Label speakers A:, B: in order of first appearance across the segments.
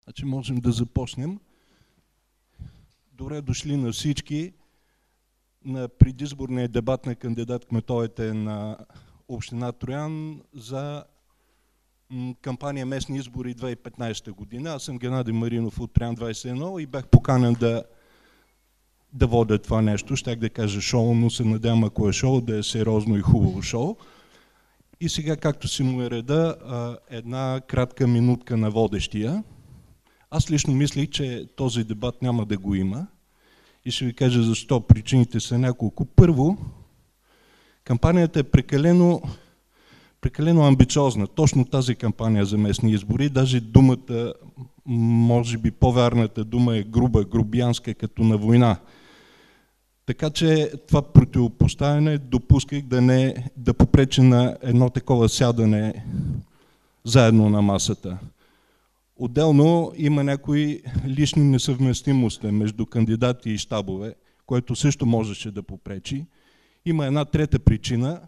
A: Значи можем да започнем. Добре дошли на всички на предизборния дебат на кандидат-кметовете на община Троян за кампания местни избори 2015 година. Аз съм Геннадий Маринов от Троян 21 и бях поканен да водя това нещо. Щях да кажа шоу, но се надявам, ако е шоу, да е сериозно и хубаво шоу. И сега, както си му е реда, една кратка минутка на водещия. Аз лично мислих, че този дебат няма да го има и ще ви кажа защо. Причините са няколко. Първо, кампанията е прекалено амбициозна. Точно тази кампания за местни избори, даже думата, може би по-вярната дума е груба, грубиянска, като на война. Така че това противопоставяне допусках да попречи на едно такова сядане заедно на масата. Отделно има някои лични несъвместимости между кандидати и щабове, което също можеше да попречи. Има една трета причина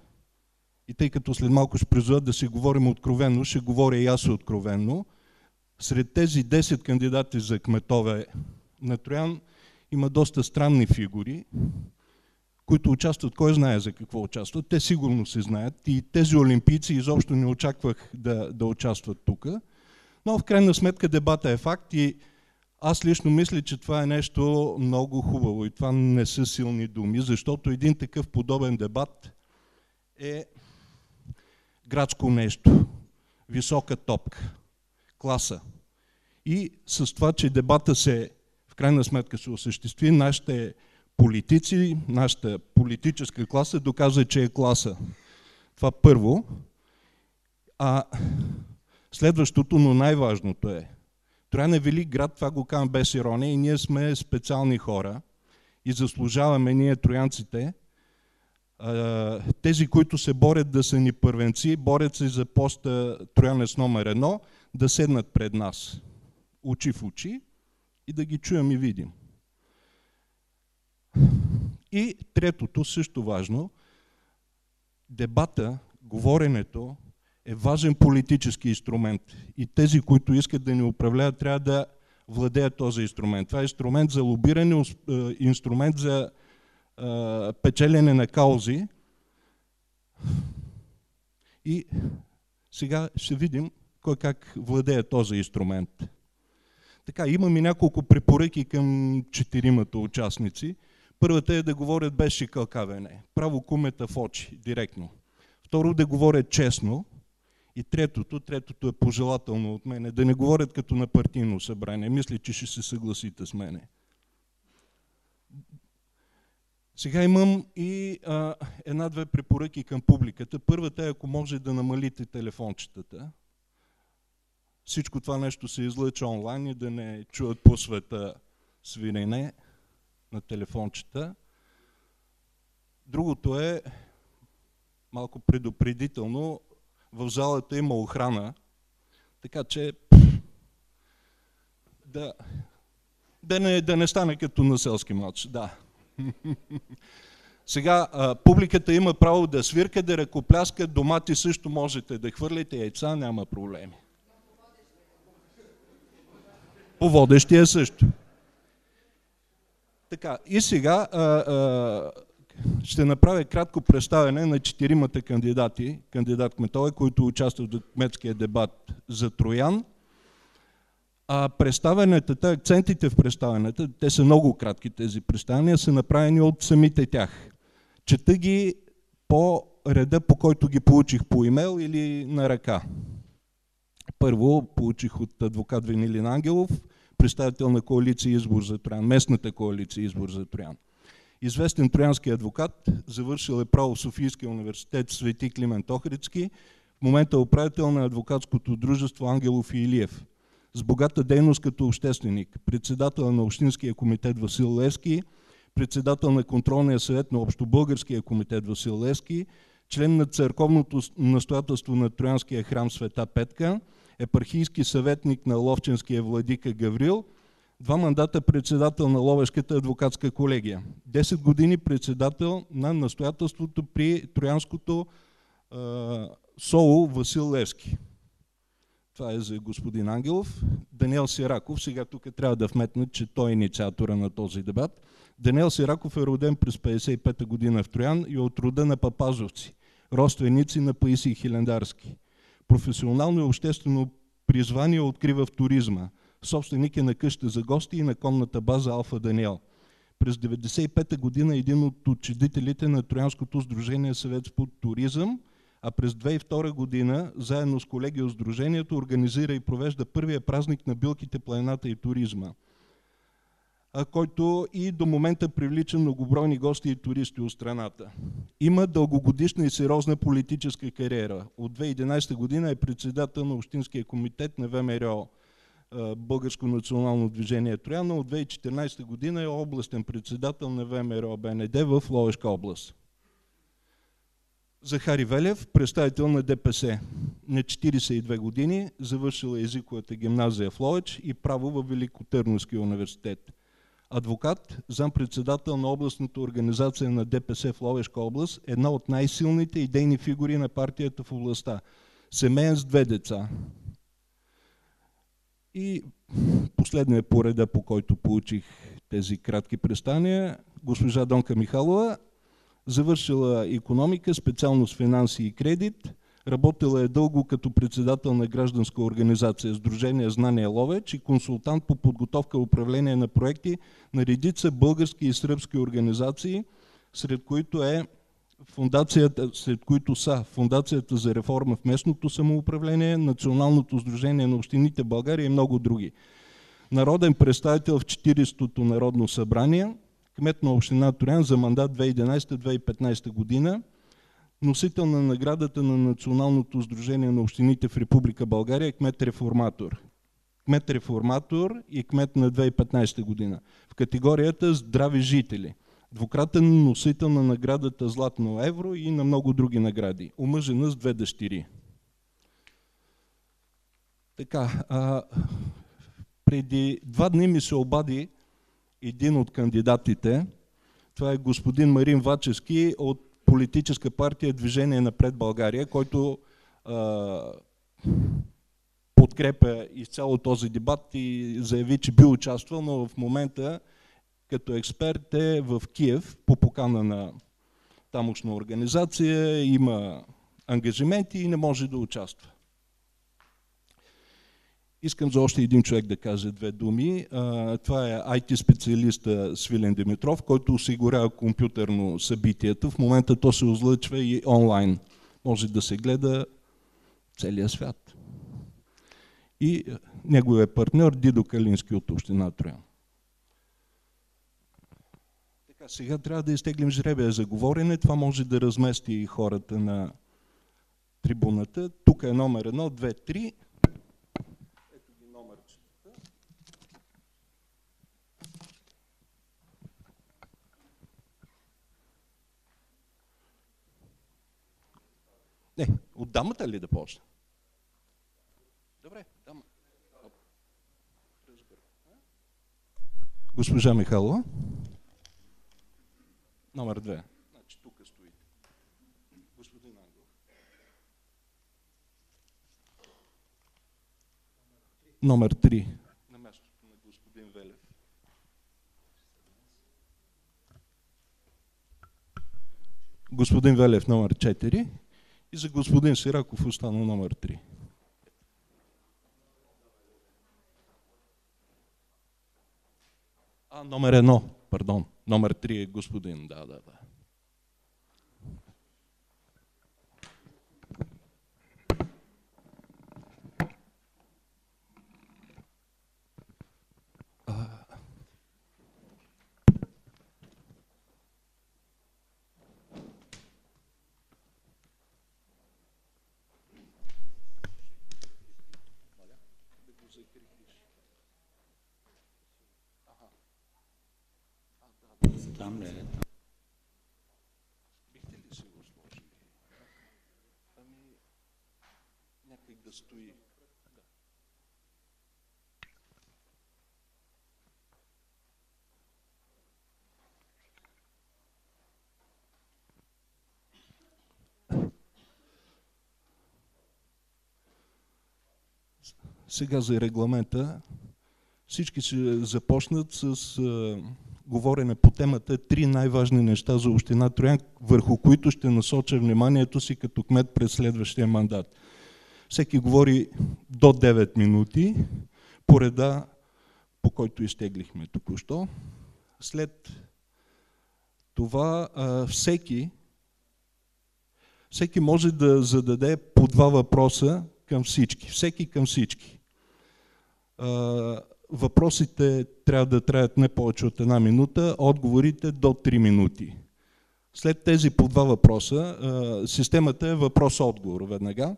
A: и тъй като след малко ще призова да си говорим откровенно, ще говоря и аз откровенно. Сред тези 10 кандидати за кметове на Троян има доста странни фигури, които участват, кой знае за какво участват. Те сигурно се знаят и тези олимпийци изобщо не очаквах да участват тук. Но в крайна сметка дебата е факт и аз лично мисля, че това е нещо много хубаво и това не са силни думи, защото един такъв подобен дебат е градско нещо, висока топка, класа. И с това, че дебата в крайна сметка се осъществи, нашите политици, нашата политическа класа доказа, че е класа. Това първо. Следващото, но най-важното е, Троян е велик град, това го казвам без ирония, и ние сме специални хора и заслужаваме ние, троянците, тези, които се борят да са ни първенци, борят се за поста троянец номер 1, да седнат пред нас, очи в очи и да ги чуем и видим. И третото, също важно, дебата, говоренето е важен политически инструмент и тези, които искат да ни управляват, трябва да владеят този инструмент. Това е инструмент за лобиране, инструмент за печелене на каузи. И сега ще видим кой как владее този инструмент. Така, имам и няколко препоръки към четиримата участници. Първата е да говорят без шикалкавене, право кумета в очи, директно. Второ, да говорят честно. И третото е пожелателно от мене, да не говорят като на партийно събрание. Мисля, че ще се съгласите с мене. Сега имам и една-две препоръки към публиката. Първата е, ако може да намалите телефончетата. Всичко това нещо се излъча онлайн и да не чуят по света свирене на телефончета. Другото е малко предупредително. В залата има охрана, така че да не стане като на селски мач. Да. Сега публиката има право да свирка, да ръкопляска, домати също можете да хвърлите, яйца, няма проблеми. По водещия също. Така, и сега ще направя кратко представяне на четиримата кандидати, кандидат-кметове, които участват в кметския дебат за Троян. Представянето, акцентите в представянето, те са много кратки тези представяния, са направени от самите тях. Чета ги по реда, по който ги получих по имейл или на ръка. Първо получих от адвокат Венилин Ангелов, представител на коалиция Избор за Троян, местната коалиция Избор за Троян. Известен троянски адвокат, завършил е право в Софийския университет Свети Климент Охридски, в момента е управител на адвокатското дружество Ангелов и Илиев. С богата дейност като общественик, председател на Общинския комитет Васил Левски, председател на контролния съвет на Общобългарския комитет Васил Левски, член на църковното настоятелство на Троянския храм Света Петка, епархийски съветник на Ловченския владика Гаврил, 2 мандата председател на Ловешката адвокатска колегия, 10 години председател на настоятелството при Троянското СОУ Васил Левски. Това е за господин Ангелов. Даниел Сираков, сега тук трябва да вметна, че той е инициатора на този дебат. Даниел Сираков е роден през 55-та година в Троян и от рода на папазовци, родственици на Паисий Хилендарски. Професионално и обществено призвание открива в туризма. Собственик е на къща за гости и на конната база Алфа Даниел. През 1995 година е един от учредителите на Троянското сдружение Съвет по туризъм, а през 2002 година, заедно с колеги от сдружението, организира и провежда първия празник на билките, планината и туризма, който и до момента привлича многобройни гости и туристи от страната. Има дългогодишна и сериозна политическа кариера. От 2011 година е председател на Общинския комитет на ВМРО, Българско национално движение Троян, от 2014 година е областен председател на ВМРО БНД в Ловешка област. Захари Велев, представител на ДПС, на 42 години, завършил езиковата гимназия в Ловеч и право във Великотърновския университет. Адвокат, зампредседател на областната организация на ДПС в Ловешка област, една от най-силните идейни фигури на партията в областта. Семеен с 2 деца. И последният по реда, по който получих тези кратки представяния, госпожа Донка Михайлова, завършила икономика, специалност финанси и кредит, работила е дълго като председател на гражданска организация Сдружение Знание Ловеч и консултант по подготовка и управление на проекти на редица български и сръбски организации, сред които са Фондацията за реформа в местното самоуправление, Националното сдружение на общините в България и много други. Народен представител в 40-то Народно събрание, кмет на община Троян за мандат 2011-2015 година, носител на наградата на Националното сдружение на общините в Република България, кмет-реформатор. Кмет-реформатор и кмет на 2015 година. В категорията здрави жители. Двукратен носител на наградата Златно евро и на много други награди. Омъжена с 2 дъщери. Така, преди 2 дни ми се обади един от кандидатите. Това е господин Марин Вачевски от политическа партия Движение напред България, който подкрепя изцяло този дебат и заяви, че би участвал, но в момента като експерт е в Киев по покана на тамошна организация, има ангажименти и не може да участва. Искам за още един човек да кажа 2 думи. Това е IT специалиста Свилен Димитров, който осигурява компютърно събитията. В момента то се излъчва и онлайн. Може да се гледа целия свят. И неговият партньор Дидо Калински от община Троян. Така, сега трябва да изтеглим жребия за говорене. Това може да размести и хората на трибуната. Тук е номер 1, 2, 3. Не, от дамата ли да почна? Добре, дама. Госпожа Михайлова. Номер 2. Значи тук стои. Господин Ангелов. Номер 3. На мястото на господин Велев. Господин Велев номер 4. И за господин Сираков остана номер 3. Номер 1, пардон. Номер 3 е господин, да.
B: Там ли е?
A: Бихте ли си го сложили? Някак да стои. Да. Сега за регламента. Всички ще започнат с говорене по темата 3 най-важни неща за община Троян, върху които ще насоча вниманието си като кмет през следващия мандат. Всеки говори до 9 минути, по реда, по който изтеглихме току-що. След това всеки може да зададе по 2 въпроса към всички. Всеки към всички. Въпросите трябва да траят не повече от 1 минута, отговорите до 3 минути. След тези по 2 въпроса, системата е въпрос-отговор веднага.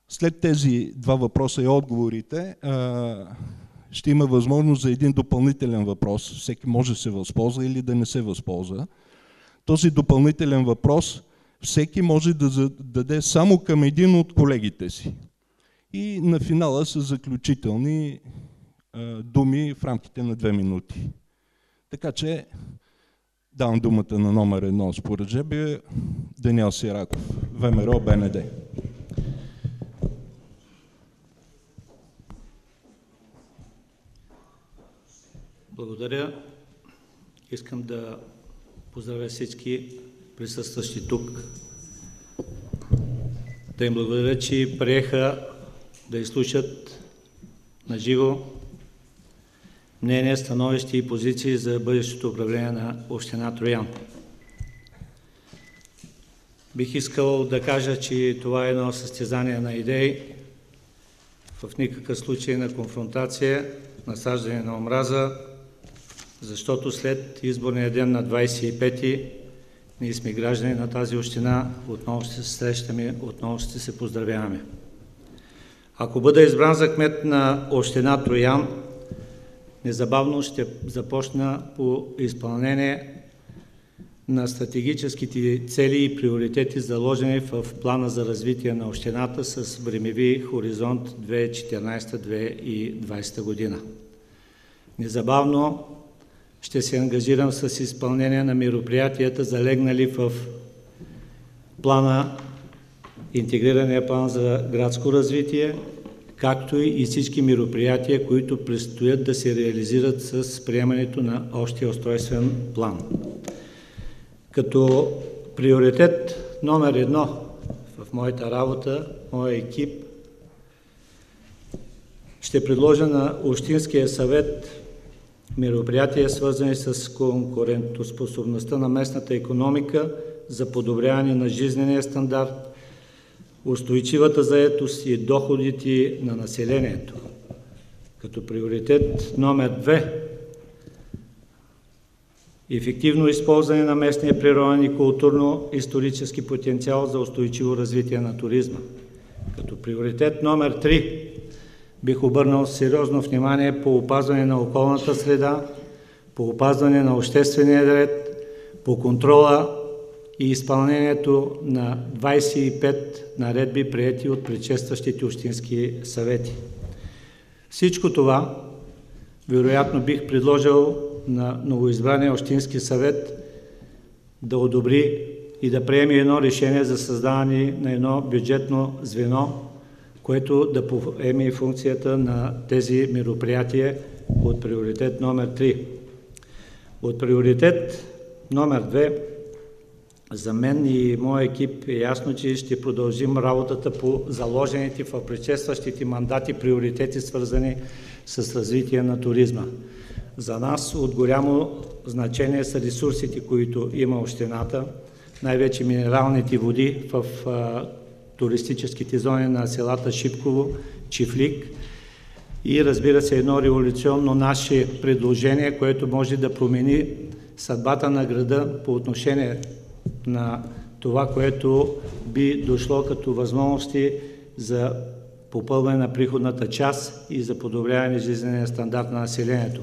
A: След тези 2 въпроса и отговорите ще има възможност за един допълнителен въпрос. Всеки може да се възползва или да не се възползва. Този допълнителен въпрос всеки може да зададе само към един от колегите си. И на финала са заключителни думи в рамките на 2 минути. Така че давам думата на номер 1 според жребия, Даниел Сираков, ВМРО БНД.
B: Благодаря. Искам да поздравя всички присъстващи тук. Да им благодаря, че приеха да изслушат на живо мнения, становища и позиции за бъдещото управление на община Троян. Бих искал да кажа, че това е едно състезание на идеи, в никакъв случай на конфронтация, насаждане на омраза, защото след изборния ден на 25-ти ние сме граждани на тази община, отново ще се срещаме, отново ще се поздравяваме. Ако бъда избран за кмет на община Троян, незабавно ще започна по изпълнение на стратегическите цели и приоритети, заложени в плана за развитие на общината с времеви хоризонт 2014-2020 година. Незабавно ще се ангажирам с изпълнение на мероприятията, залегнали в плана, интегрирания план за градско развитие, както и всички мероприятия, които предстоят да се реализират с приемането на общия устройствен план. Като приоритет номер 1 в моята работа, моя екип, ще предложа на Общинския съвет мероприятия, свързани с конкурентоспособността на местната икономика за подобряване на жизнения стандарт, устойчивата заетост и доходите на населението. Като приоритет номер 2 ефективно използване на местния природен и културно-исторически потенциал за устойчиво развитие на туризма. Като приоритет номер 3 бих обърнал сериозно внимание по опазване на околната среда, по опазване на обществения ред, по контрола и изпълнението на 25 наредби, приети от предшестващите общински съвети. Всичко това, вероятно, бих предложил на новоизбрания общински съвет да одобри и да приеме едно решение за създаване на едно бюджетно звено, което да поеме функцията на тези мероприятия от приоритет номер 3. От приоритет номер 2 за мен и моя екип е ясно, че ще продължим работата по заложените в предшестващите мандати приоритети, свързани с развитие на туризма. За нас от голямо значение са ресурсите, които има общината, най-вече минералните води в туристическите зони на селата Шипково, Чифлик и, разбира се, едно революционно наше предложение, което може да промени съдбата на града по отношение на това, което би дошло като възможности за попълване на приходната част и за подобряване на жизнения стандарт на населението.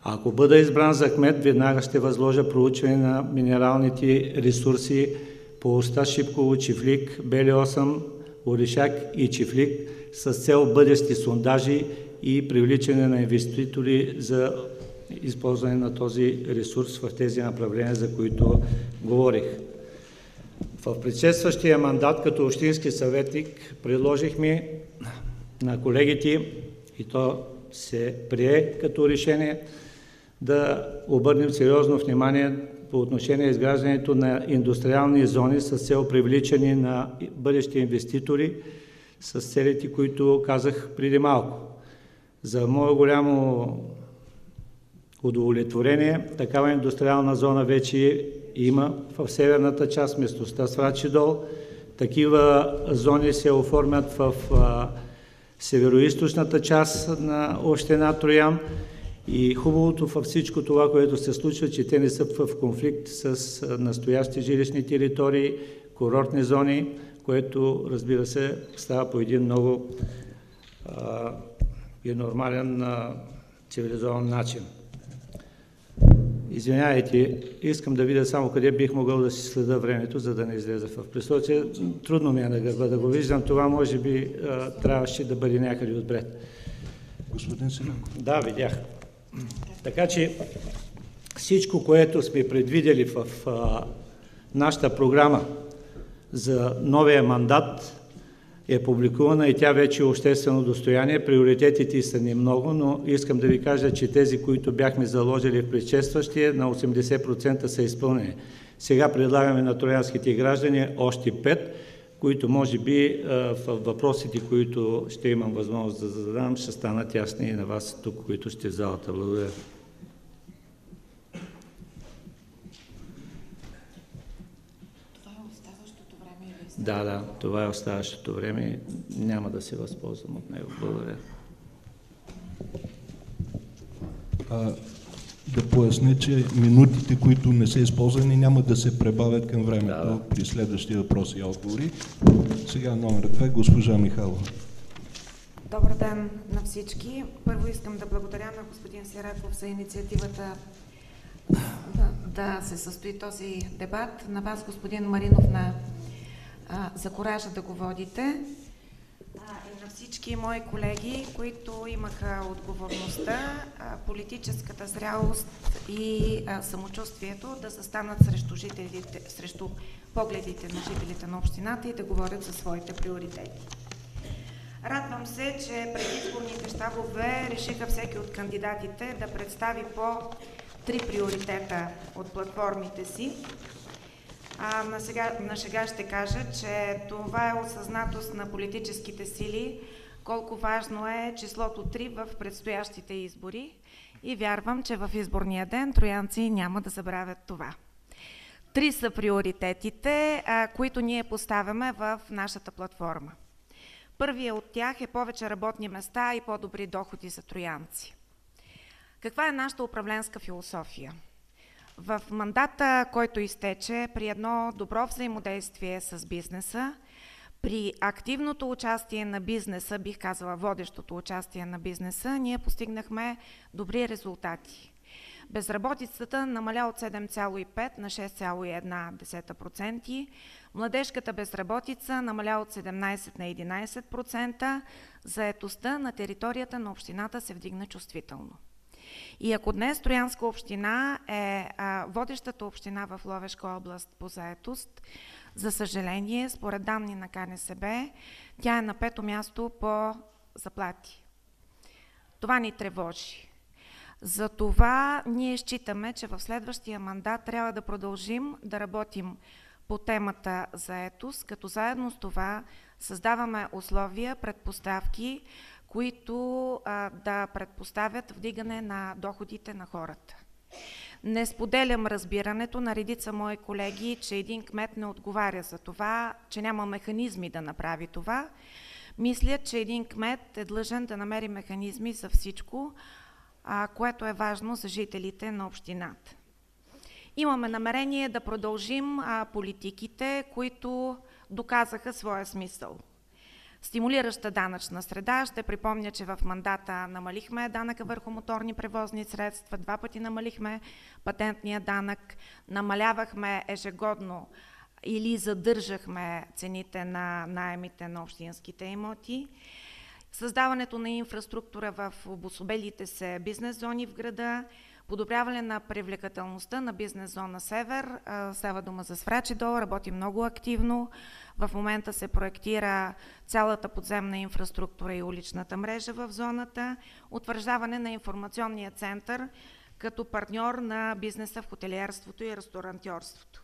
B: Ако бъда избран за кмет, веднага ще възложа проучване на минералните ресурси по оста Шипково, Чифлик, Бели 8, Орешак и Чифлик с цел бъдещи сондажи и привличане на инвеститори за използване на този ресурс в тези направления, за които говорих. В предшестващия мандат като общински съветник предложихме на колегите, и то се прие като решение, да обърнем сериозно внимание по отношение на изграждането на индустриални зони с цел привличане на бъдещи инвеститори с целите, които казах преди малко. За мое голямо удовлетворение, такава индустриална зона вече има в северната част, местността Сврачи дол. Такива зони се оформят в североизточната част на община Троян. И хубавото във всичко това, което се случва, че те не са в конфликт с настоящи жилищни територии, курортни зони, което, разбира се, става по един много и нормален цивилизован начин. Извинявайте, искам да видя само къде бих могъл да си следа времето, за да не излезе в пресрочие. Трудно ми е на гърба да го виждам. Това може би трябваше да бъде някъде отпред.
A: Господин Симаков.
B: Да, видях. Така че всичко, което сме предвидели в нашата програма за новия мандат, е публикувана и тя вече е обществено достояние. Приоритетите са ни много, но искам да ви кажа, че тези, които бяхме заложили в предшестващия, на 80% са изпълнени. Сега предлагаме на троянските граждани още 5, които може би в въпросите, които ще имам възможност да задам, ще станат ясни и на вас тук, които сте в залата. Благодаря. Да, това е оставащото време. Няма да се възползвам от него. Благодаря.
A: Да поясня, че минутите, които не са използвани, няма да се прибавят към времето при следващи въпроси и отговори. Сега номер 2, госпожа Михайлова.
C: Добър ден на всички. Първо искам да благодаря на господин Сираков за инициативата да се състои този дебат. На вас, господин Маринов, за коража да го водите. И на всички мои колеги, които имаха отговорността, политическата зрялост и самочувствието да застанат срещу погледите на жителите на общината и да говорят за своите приоритети. Радвам се, че предизборните щабове решиха всеки от кандидатите да представи по 3 приоритета от платформите си. На шега ще кажа, че това е осъзнатост на политическите сили, колко важно е числото 3 в предстоящите избори и вярвам, че в изборния ден троянци няма да забравят това. 3 са приоритетите, които ние поставяме в нашата платформа. Първият от тях е повече работни места и по-добри доходи за троянци. Каква е нашата управленска философия? В мандата, който изтече, при едно добро взаимодействие с бизнеса, при активното участие на бизнеса, бих казала водещото участие на бизнеса, ние постигнахме добри резултати. Безработицата намаля от 7,5 на 6,1%, младежката безработица намаля от 17 на 11%, заетостта на територията на общината се вдигна чувствително. И ако днес Троянска община е водещата община в Ловешка област по заетост, за съжаление, според данни на КНСБ, тя е на 5-то място по заплати. Това ни тревожи. Затова ние считаме, че в следващия мандат трябва да продължим да работим по темата заетост, като заедно с това създаваме условия, предпоставки, които да предпоставят вдигане на доходите на хората. Не споделям разбирането на редица мои колеги, че един кмет не отговаря за това, че няма механизми да направи това. Мисля, че един кмет е длъжен да намери механизми за всичко, което е важно за жителите на общината. Имаме намерение да продължим политиките, които доказаха своя смисъл. Стимулираща данъчна среда. Ще припомня, че в мандата намалихме данъка върху моторни превозни средства, 2 пъти намалихме патентния данък, намалявахме ежегодно или задържахме цените на наемите на общинските имоти създаването на инфраструктура в обособелите се бизнес зони в града, подобряване на привлекателността на бизнес зона Север. Става дума за Сврачи дол, работи много активно. В момента се проектира цялата подземна инфраструктура и уличната мрежа в зоната. Утвърждаване на информационния център като партньор на бизнеса в хотелиерството и ресторантьорството.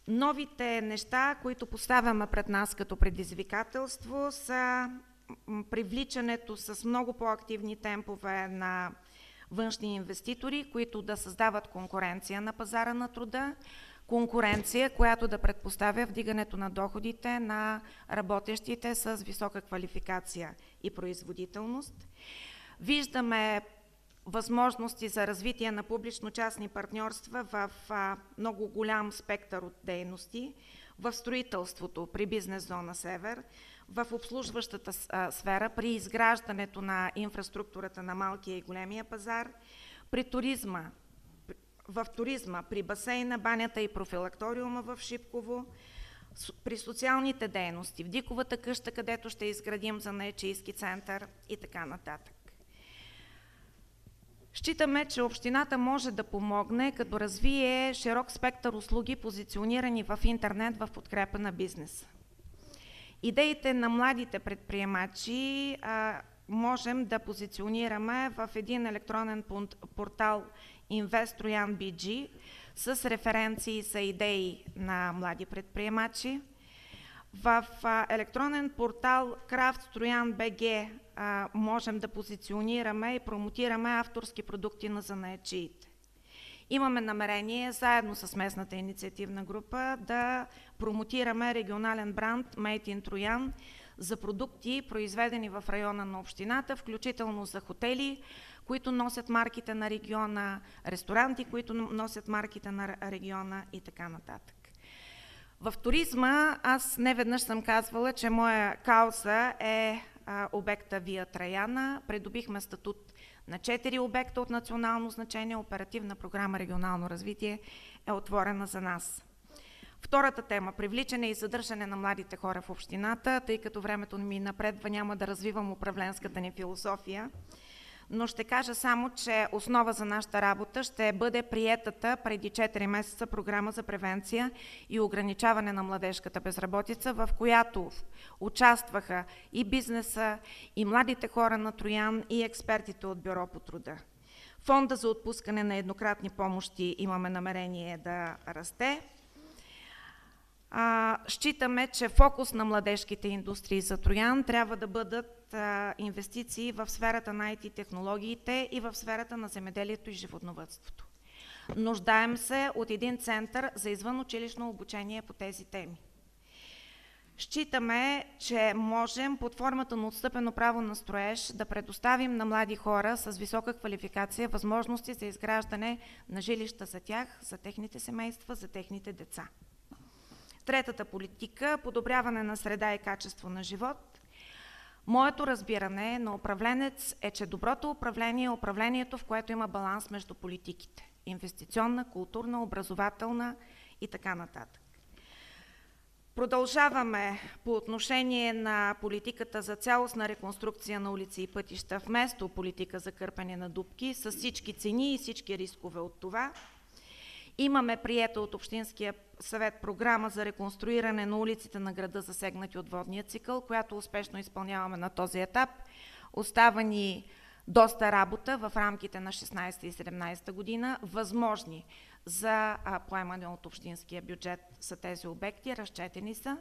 C: Новите неща, които поставяме пред нас като предизвикателство, са привличането с много по-активни темпове на външни инвеститори, които да създават конкуренция на пазара на труда, конкуренция, която да предпоставя вдигането на доходите на работещите с висока квалификация и производителност. Виждаме възможности за развитие на публично-частни партньорства в много голям спектър от дейности, в строителството при бизнес зона Север, в обслужващата сфера, при изграждането на инфраструктурата на малкия и големия пазар, в туризма, при басейна, банята и профилакториума в Шипково, при социалните дейности, в Диковата къща, където ще изградим занаятчийски център и така нататък. Считаме, че общината може да помогне, като развие широк спектър услуги, позиционирани в интернет в подкрепа на бизнеса. Идеите на младите предприемачи можем да позиционираме в един електронен портал Invest.Troyan.bg с референции за идеи на млади предприемачи. В електронен портал Craft.Troyan.bg можем да позиционираме и промотираме авторски продукти на занаятчиите. Имаме намерение, заедно с местната инициативна група, да промотираме регионален бранд Made in Троян за продукти, произведени в района на общината, включително за хотели, които носят марките на региона, ресторанти, които носят марките на региона и така нататък. В туризма аз неведнъж съм казвала, че моя кауза е обекта Вия Траяна. Придобихме статут на 4 обекта от национално значение. Оперативна програма регионално развитие е отворена за нас. Втората тема – привличане и задържане на младите хора в общината, тъй като времето ми напредва, няма да развивам управленската ни философия, но ще кажа само, че основа за нашата работа ще бъде приетата преди 4 месеца програма за превенция и ограничаване на младежката безработица, в която участваха и бизнеса, и младите хора на Троян, и експертите от Бюро по труда. Фонда за отпускане на еднократни помощи имаме намерение да расте. Считаме, че фокус на младежките индустрии за Троян трябва да бъдат инвестиции в сферата на IT-технологиите и в сферата на земеделието и животновъдството. Нуждаем се от един център за извънучилищно обучение по тези теми. Считаме, че можем под формата на отстъпено право на строеж да предоставим на млади хора с висока квалификация възможности за изграждане на жилища за тях, за техните семейства, за техните деца. Третата политика – подобряване на среда и качество на живот. Моето разбиране на управленец е, че доброто управление е управлението, в което има баланс между политиките – инвестиционна, културна, образователна и така нататък. Продължаваме по отношение на политиката за цялостна реконструкция на улици и пътища, вместо политика за кърпене на дупки, с всички цени и всички рискове от това. Имаме приета от Общинския съвет програма за реконструиране на улиците на града, засегнати от водния цикъл, която успешно изпълняваме на този етап. Остава ни доста работа в рамките на 16 и 17 година. Възможни за поемане от общинския бюджет са тези обекти, разчетени са.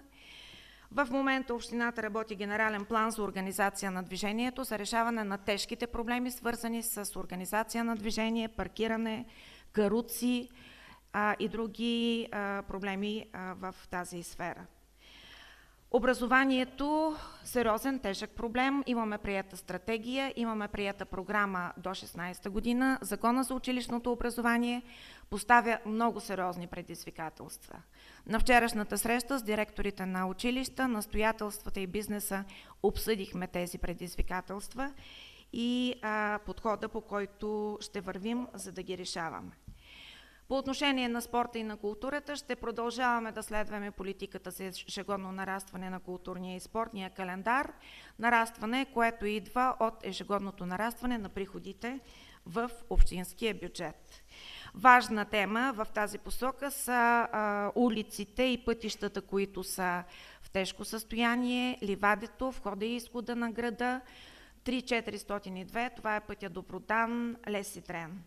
C: В момента общината работи генерален план за организация на движението, за решаване на тежките проблеми, свързани с организация на движение, паркиране, каруци и други проблеми в тази сфера. Образованието – сериозен, тежък проблем. Имаме приета стратегия, имаме приета програма до 16 година. Закона за училищното образование поставя много сериозни предизвикателства. На вчерашната среща с директорите на училища, настоятелствата и бизнеса обсъдихме тези предизвикателства и подхода, по който ще вървим, за да ги решаваме. По отношение на спорта и на културата ще продължаваме да следваме политиката за ежегодно нарастване на културния и спортния календар, нарастване, което идва от ежегодното нарастване на приходите в общинския бюджет. Важна тема в тази посока са улиците и пътищата, които са в тежко състояние, ливадето, входа и изхода на града, 3402, това е пътя Добродан, Леситрен.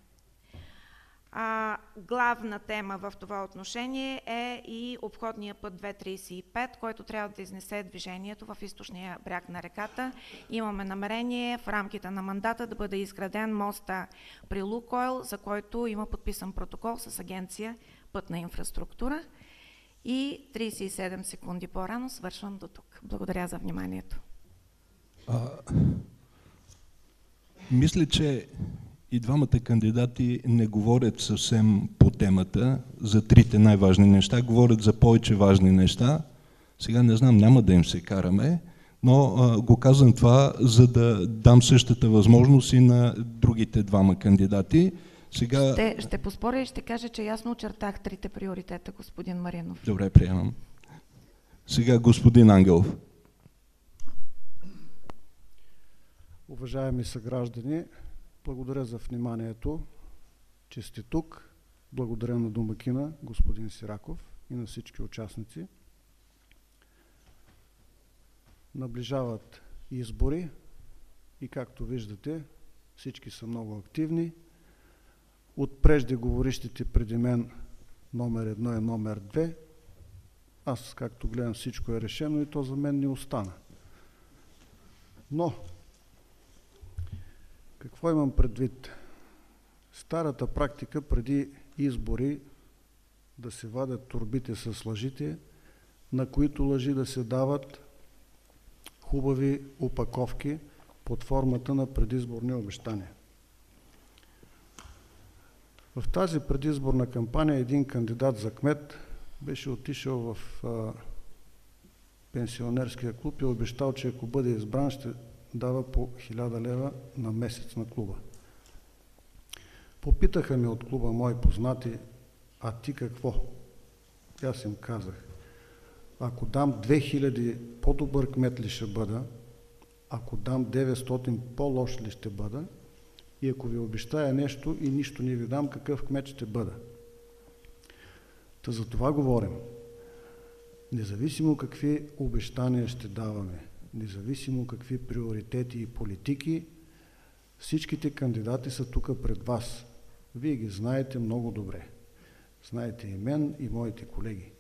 C: Главна тема в това отношение е и обходния път 235, който трябва да изнесе движението в източния бряг на реката. Имаме намерение в рамките на мандата да бъде изграден моста при Лукойл, за който има подписан протокол с агенция Пътна инфраструктура. И 37 секунди по-рано свършвам до тук. Благодаря за вниманието.
A: Мисля, че и двамата кандидати не говорят съвсем по темата за трите най-важни неща, говорят за повече важни неща. Сега не знам, няма да им се караме, но го казвам това, за да дам същата възможност и на другите двама кандидати. Сега...
C: Ще поспоря и ще кажа, че ясно очертах трите приоритета, господин Маринов.
A: Добре, приемам. Сега господин Ангелов.
D: Уважаеми съграждани, благодаря за вниманието, че сте тук. Благодаря на домакина, господин Сираков, и на всички участници. Наближават избори и, както виждате, всички са много активни. От преждеговорищите преди мен номер 1 и номер 2, аз, както гледам, всичко е решено и то за мен не остана. Но какво имам предвид? Старата практика преди избори да се вадят торбите с лъжите, на които лъжи да се дават хубави опаковки под формата на предизборни обещания. В тази предизборна кампания един кандидат за кмет беше отишъл в пенсионерския клуб и обещал, че ако бъде избран, ще дава по 1000 лева на месец на клуба. Попитаха ме от клуба мои познати, а ти какво? Аз им казах, ако дам 2000, по-добър кмет ли ще бъда, ако дам 900, по-лош ли ще бъда, и ако ви обещая нещо и нищо не ви дам, какъв кмет ще бъда. Та за това говорим. Независимо какви обещания ще даваме, независимо какви приоритети и политики, всичките кандидати са тук пред вас. Вие ги знаете много добре. Знаете и мен, и моите колеги.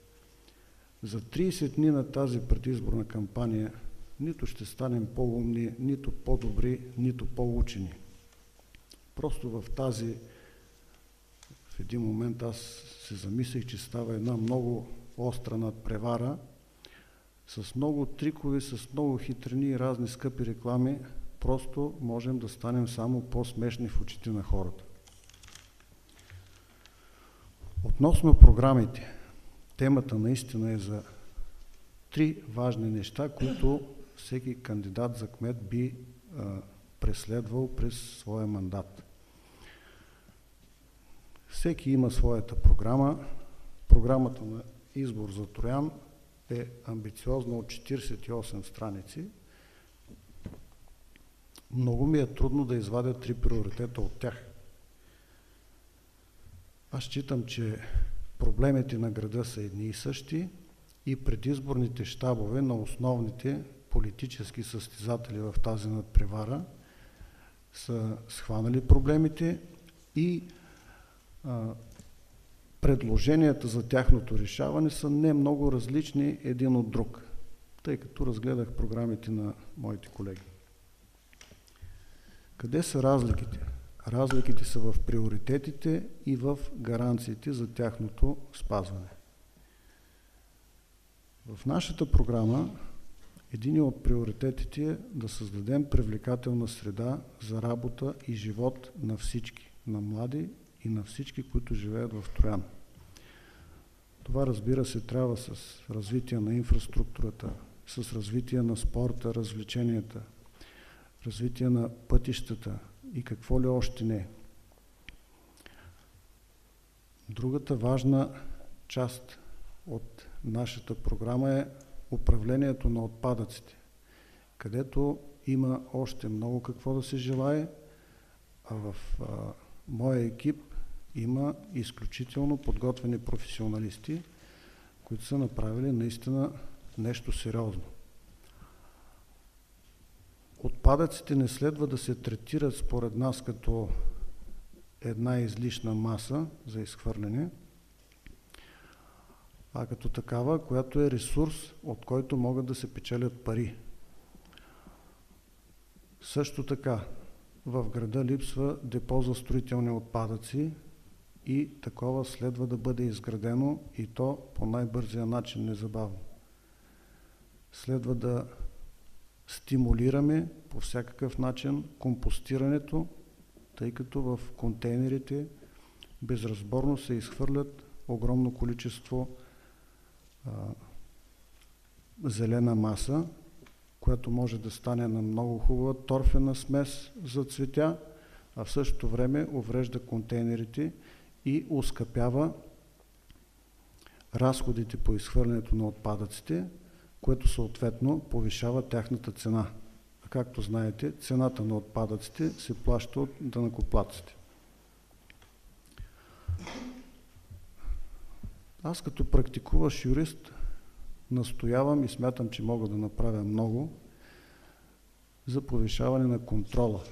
D: За 30 дни на тази предизборна кампания нито ще станем по-умни, нито по-добри, нито по-учени. Просто в един момент аз се замислих, че става една много остра надпревара, с много трикове, с много хитрини и разни скъпи реклами, просто можем да станем само по-смешни в очите на хората. Относно програмите, темата наистина е за 3 важни неща, които всеки кандидат за кмет би преследвал през своя мандат. Всеки има своята програма. Програмата на избор за Троян е амбициозна от 48 страници. Много ми е трудно да извадя 3 приоритета от тях. Аз считам, че проблемите на града са едни и същи и предизборните щабове на основните политически състезатели в тази надпревара са схванали проблемите и предложенията за тяхното решаване са не много различни един от друг, тъй като разгледах програмите на моите колеги. Къде са разликите? Разликите са в приоритетите и в гаранциите за тяхното спазване. В нашата програма един от приоритетите е да създадем привлекателна среда за работа и живот на всички, на млади и на всички, които живеят в Троян. Това, разбира се, трябва с развитие на инфраструктурата, с развитие на спорта, развлеченията, развитие на пътищата и какво ли още не. Другата важна част от нашата програма е управлението на отпадъците, където има още много какво да се желае, а в моя екип има изключително подготвени професионалисти, които са направили наистина нещо сериозно. Отпадъците не следва да се третират според нас като една излишна маса за изхвърляне, а като такава, която е ресурс, от който могат да се печелят пари. Също така, в града липсва депо за строителни отпадъци и такова следва да бъде изградено и то по най-бързия начин, незабавно. Следва да стимулираме по всякакъв начин компостирането, тъй като в контейнерите безразборно се изхвърлят огромно количество зелена маса, която може да стане на много хубава торфена смес за цветя, а в същото време уврежда контейнерите и оскъпява разходите по изхвърлянето на отпадъците, което съответно повишава тяхната цена. А както знаете, цената на отпадъците се плаща от данъкоплатците. Аз като практикуващ юрист настоявам и смятам, че мога да направя много за повишаване на контрола.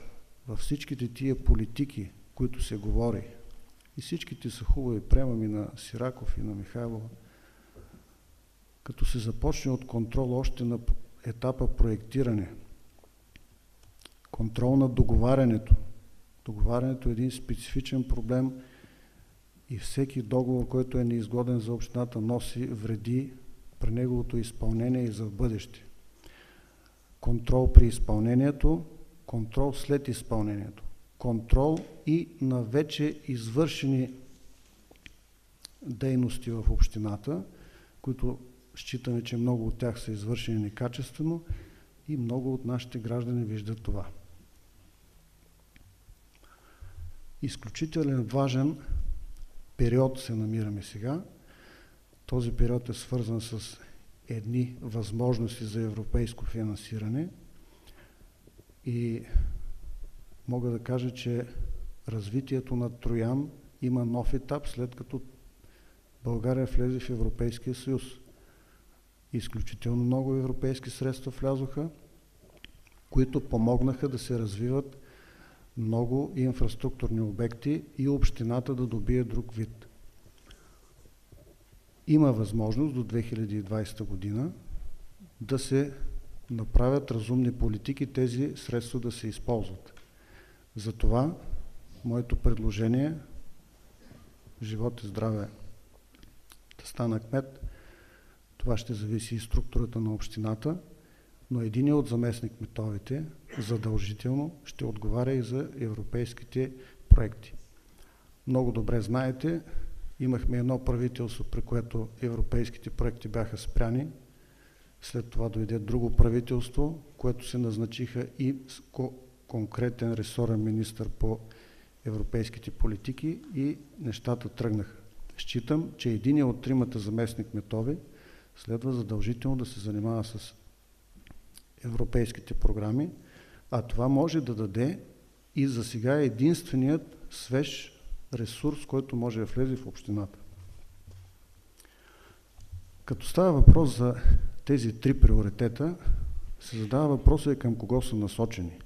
D: Във всичките тия политики, които се говори, и всичките са хубави, приемам и на Сираков, и на Михайлова, като се започне от контрол още на етапа проектиране, контрол на договарянето. Договарянето е един специфичен проблем и всеки договор, който е неизгоден за общината, носи вреди при неговото изпълнение и за в бъдеще. Контрол при изпълнението, контрол след изпълнението, контрол и на вече извършени дейности в общината, които считаме, че много от тях са извършени некачествено и много от нашите граждани виждат това. Изключително важен период се намираме сега. Този период е свързан с едни възможности за европейско финансиране и мога да кажа, че развитието на Троян има нов етап, след като България влезе в Европейския съюз. Изключително много европейски средства влязоха, които помогнаха да се развиват много инфраструктурни обекти и общината да добие друг вид. Има възможност до 2020 година да се направят разумни политики, тези средства да се използват. Затова моето предложение, живот и здраве, да стана кмет, това ще зависи и структурата на общината, но единият от заместник-кметовете задължително ще отговаря и за европейските проекти. Много добре знаете, имахме едно правителство, при което европейските проекти бяха спряни. След това дойде друго правителство, което се назначиха и конкретен ресорен министър по европейските политики и нещата тръгнаха. Считам, че единият от тримата заместник-кметови следва задължително да се занимава с европейските програми, а това може да даде и за сега единственият свеж ресурс, който може да влезе в общината. Като става въпрос за тези три приоритета, се задава въпроса и към кого са насочени.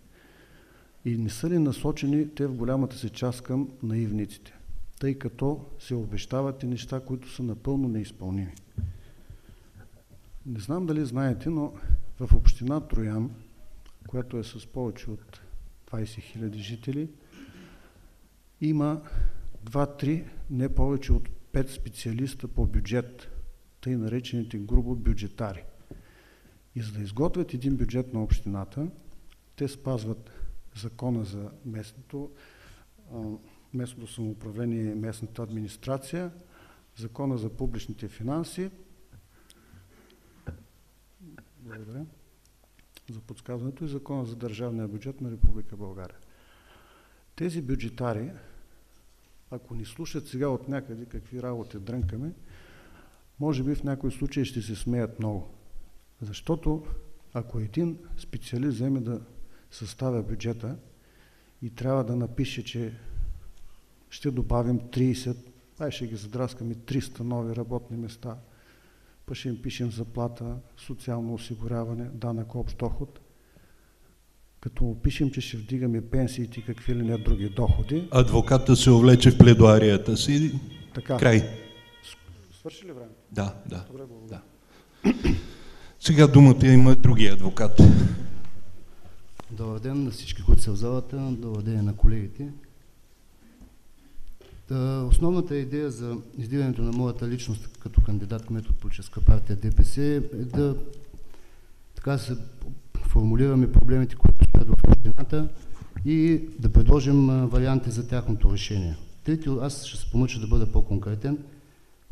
D: И не са ли насочени те в голямата си част към наивниците, тъй като се обещават и неща, които са напълно неизпълними. Не знам дали знаете, но в община Троян, която е с повече от 20 000 жители, има 2-3, не повече от 5 специалиста по бюджет, тъй наречените грубо бюджетари. И за да изготвят един бюджет на общината, те спазват закона за местното самоуправление и местната администрация, закона за публичните финанси. Благодаря за подсказването и закона за държавния бюджет на Република България. Тези бюджетари ако ни слушат сега от някъде какви работи дрънкаме, може би в някои случаи ще се смеят много. Защото ако един специалист вземе да съставя бюджета и трябва да напише, че ще добавим 30, ще ги задраскаме 300 нови работни места, па ще им пишем заплата, социално осигуряване, данък общ доход, като му пишем, че ще вдигаме пенсиите и какви ли не други доходи.
A: Адвоката се увлече в пледуарията си.
D: Така.
A: Край.
D: Свърши ли време?
A: Да, да.
D: Добре, благодаря.
A: Да. Сега думата има другия адвокат.
E: Добър ден на всички, които са в залата, добър ден на колегите. Основната идея за издигането на моята личност като кандидат-кмет от политическа партия ДПС е да така се формулираме проблемите, които стоят в общината и да предложим варианти за тяхното решение. Аз ще се помъча да бъда по-конкретен.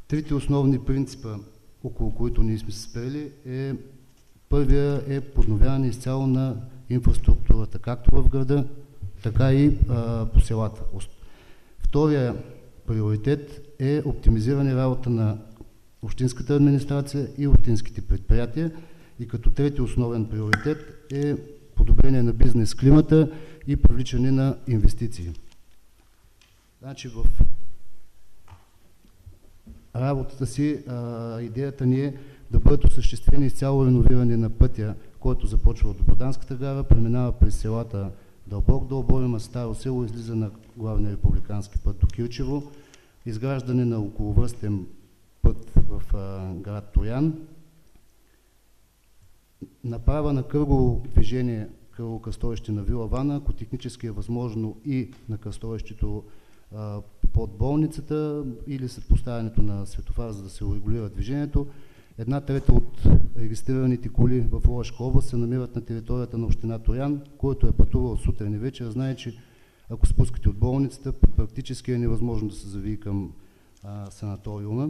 E: Трите основни принципа, около които ние сме се спрели, първия е подновяване изцяло на инфраструктурата, както в града, така и по селата. Втория приоритет е оптимизиране работа на общинската администрация и общинските предприятия. И като трети основен приоритет е подобрение на бизнес климата и привличане на инвестиции. Значи в работата си идеята ни е да бъдат осъществени изцяло реновиране на пътя, който започва от Доброданската гара, преминава през селата Дълбок до Оборима, Старо село, излиза на главния републикански път до Кирчево, изграждане на околовръстен път в град Троян, направа на кръгово движение, кръгово кръстовище на Вила Вана, ако технически е възможно и на кръстовището под болницата или след поставянето на светофар, за да се регулира движението. 1/3 от регистрираните коли в Ловешка област се намират на територията на община Троян, който е пътувал сутрин и вечер. Знае, че ако спускате от болницата, практически е невъзможно да се завие към санаториума.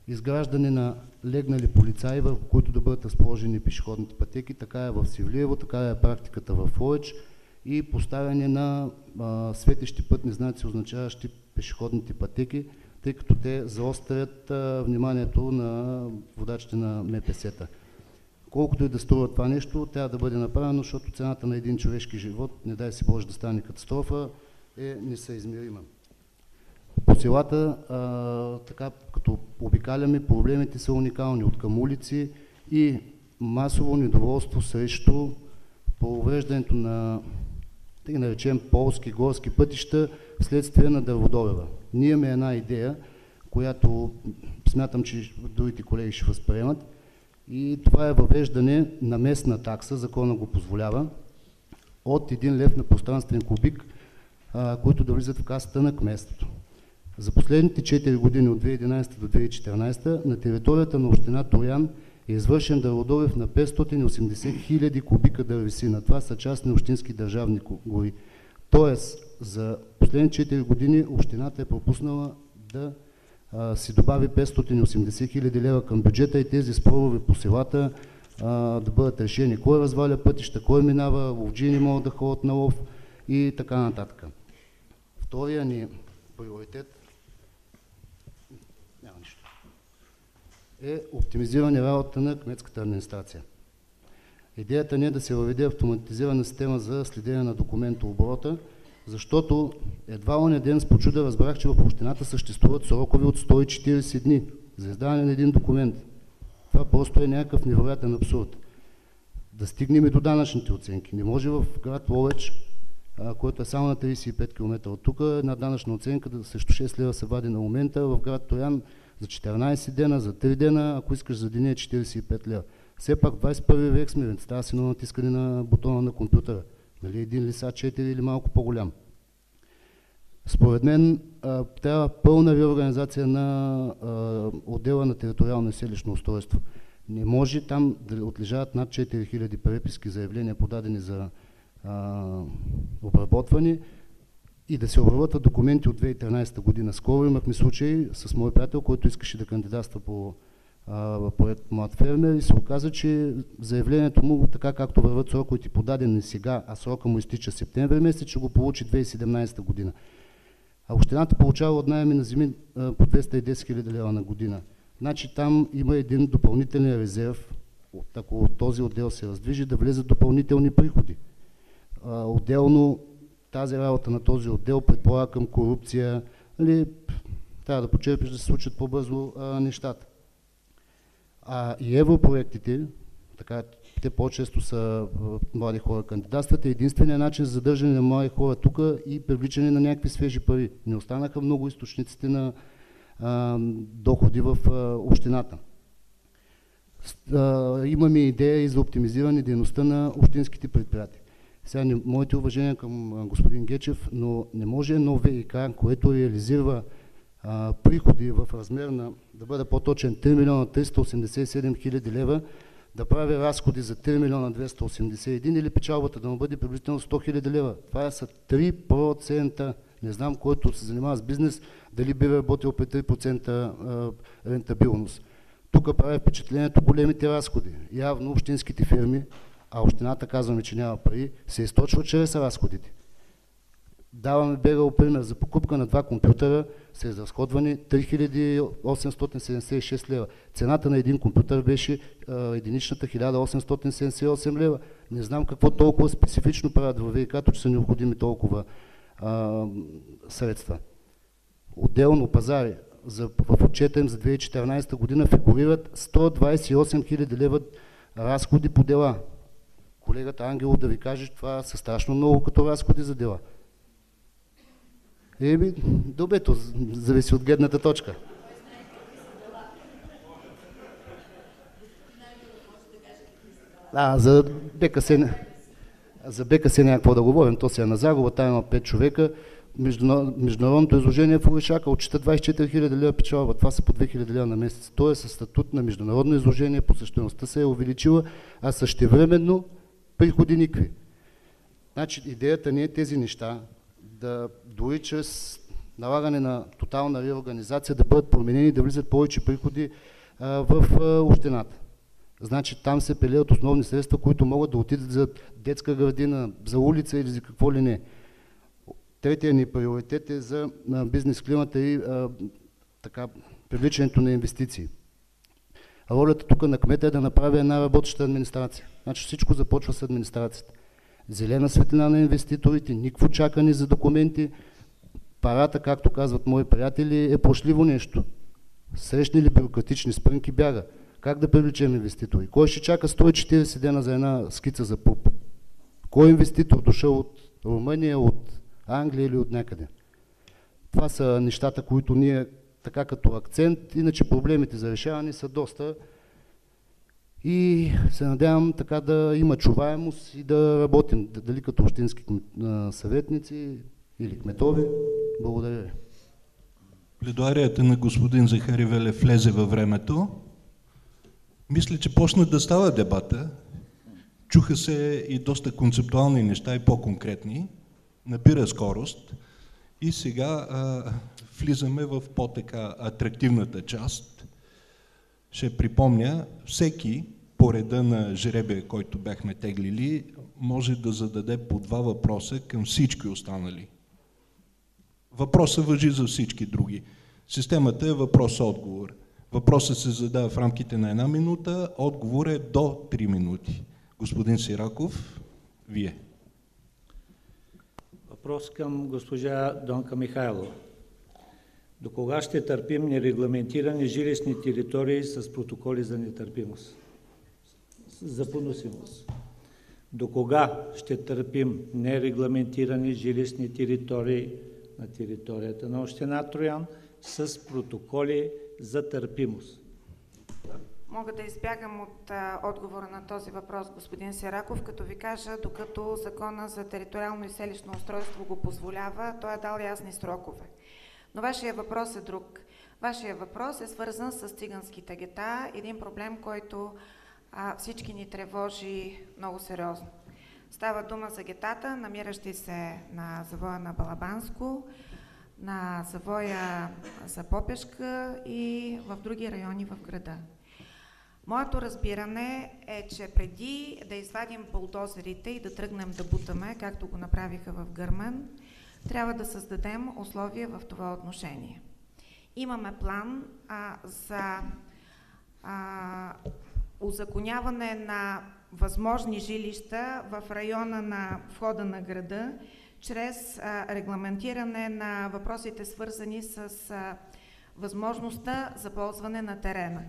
E: Изграждане на легнали полицаи, върху които да бъдат разположени пешеходните пътеки, така е в Севлиево, така е практиката в Ловеч, и поставяне на светещи пътни знаци, означаващи пешеходните пътеки, тъй като те заострят вниманието на водачите на МПС-та. Колкото и да струва това нещо, трябва да бъде направено, защото цената на един човешки живот, не дай си Боже да стане катастрофа, е несъизмерима. По селата, така като обикаляме, проблемите са уникални от към улици и масово недоволство срещу повреждането на, да ги наречем, полски горски пътища вследствие на дърводобива. Ние имаме една идея, която смятам, че другите колеги ще възприемат, и това е въвеждане на местна такса, закона го позволява, от 1 лев на пространствен кубик, които да влизат в касата на кметството. За последните 4 години, от 2011 до 2014, на територията на община Троян е извършен дърводобив на 580 000 кубика дървесина. Това са частни общински държавни гори. Тоест, за последните 4 години общината е пропуснала да си добави 580 000 лева към бюджета и тези спорове по селата да бъдат решени. Кой разваля пътища, кой минава, ловджии не могат да ходят на лов и така нататък. Втория ни приоритет е оптимизиране работата на кметската администрация. Идеята не е да се въведе автоматизирана система за следение на документооборота, защото едва оня ден с почуда разбрах, че в общината съществуват срокове от 140 дни за издаване на един документ. Това просто е някакъв невероятен абсурд. Да стигнем и до данъчните оценки. Не може в град Ловеч, който е само на 35 км от тук, една данъчна оценка срещу 6 лева се вади на момента, в град Троян за 14 дена, за 3 дена, ако искаш за деня е 45 лева. Все пак 21 век сме, става си едно натискане на бутона на компютъра. Нали, един лиса 4 или малко по-голям. Според мен трябва пълна реорганизация на отдела на териториално и селищно устройство. Не може там да отлежават над 4000 преписки заявления, подадени за обработване, и да се обработват документи от 2013 година. Скоро имахме случай с мой приятел, който искаше да кандидатства по проект Млад фермер, и се оказа, че заявлението му, така както върват сроковете подадени сега, а срока му изтича септември месец, ще го получи 2017 година. А общината получава от наеми на земи по 210 хиляди лева на година. Значи там има един допълнителен резерв, ако този отдел се раздвижи, да влезат допълнителни приходи. Отделно тази работа на този отдел предполага към корупция, нали, трябва да почерпиш да се случат по-бързо нещата. И европроектите, така, те по-често са млади хора кандидатстват, единственият начин за задържане на млади хора тук и привличане на някакви свежи пари. Не останаха много източниците на доходи в общината. Имаме идея и за оптимизиране дейността на общинските предприятия. Сега, моите уважения към господин Гечев, но не може едно ВиК, което реализира приходи в размер на, да бъда по-точен, 3 милиона 387 хиляди лева, да прави разходи за 3 милиона 281 или печалбата да му бъде приблизително 100 хиляди лева. Това са 3%. Не знам, който се занимава с бизнес, дали би работил при 3% рентабилност. Тук прави впечатлението големите разходи. Явно общинските фирми, а общината казваме, че няма пари, се източват чрез разходите. Даваме бегал пример за покупка на 2 компютъра са изразходвани 3876 лева. Цената на един компютър беше единичната 1878 лева. Не знам какво толкова специфично правят във ВиК-то, че са необходими толкова средства. Отделно пазари в отчета им за 2014 година фигурират 128 хиляди лева разходи по дела. Колегата Ангелов да ви каже, това са страшно много като разходи за дела. Добето, зависи от гледната точка. За БКС няма какво да говорим, то си е на загуба, там има 5 човека. Международното изложение в Орешака отчита 24 хиляди лева печалба, това са по 2 хиляди лева на месец. То е със статут на международно изложение, посещаемостта се е увеличила, а същевременно приходи никакви. Значи идеята не е тези неща да дори чрез налагане на тотална реорганизация да бъдат променени, да влизат повече приходи в общината. Значи там се пилеят основни средства, които могат да отидат за детска градина, за улица или за какво ли не. Третия ни приоритет е за бизнес климата и привличането на инвестиции. Ролята тук на кмета е да направи една работеща администрация. Значи всичко започва с администрацията. Зелена светлина на инвеститорите, никакво чакане за документи. Парата, както казват мои приятели, е плашливо нещо. Срещни ли бюрократични спрънки бяга. Как да привлечем инвеститори? Кой ще чака 140 дена за една скица за ПУП? Кой инвеститор дошъл от Румъния, от Англия или от някъде? Това са нещата, които ние така като акцент, иначе проблемите за решаване са доста и се надявам така да има чуваемост и да работим, дали като общински съветници или кметове. Благодаря ви.
A: Пледоарията на господин Захари Велев влезе във времето. Мисля, че почна да става дебата. Чуха се и доста концептуални неща и по-конкретни. Набира скорост. И сега влизаме в по-така атрактивната част. Ще припомня, всеки по реда на жребия, който бяхме теглили, може да зададе по 2 въпроса към всички останали. Въпросът важи за всички други. Системата е въпрос-отговор. Въпросът се задава в рамките на 1 минута, отговор е до 3 минути. Господин Сираков, вие.
B: Въпрос към госпожа Донка Михайлова. До кога ще търпим нерегламентирани жилищни територии с протоколи за нетърпимост? За поносимост. До кога ще търпим нерегламентирани жилищни територии на територията на община Троян с протоколи за търпимост?
C: Мога да избягам от отговора на този въпрос, господин Сираков, като ви кажа, докато Закона за териториално и селищно устройство го позволява, той е дал ясни срокове. Но вашия въпрос е друг. Вашия въпрос е свързан с циганските гета, един проблем, който всички ни тревожи много сериозно. Става дума за гетата, намиращи се на завоя на Балабанско, на завоя за Попешка и в други райони в града. Моето разбиране е, че преди да извадим булдозерите и да тръгнем да бутаме, както го направиха в Гърмен, трябва да създадем условия в това отношение. Имаме план за узаконяване на възможни жилища в района на входа на града, чрез регламентиране на въпросите, свързани с възможността за ползване на терена.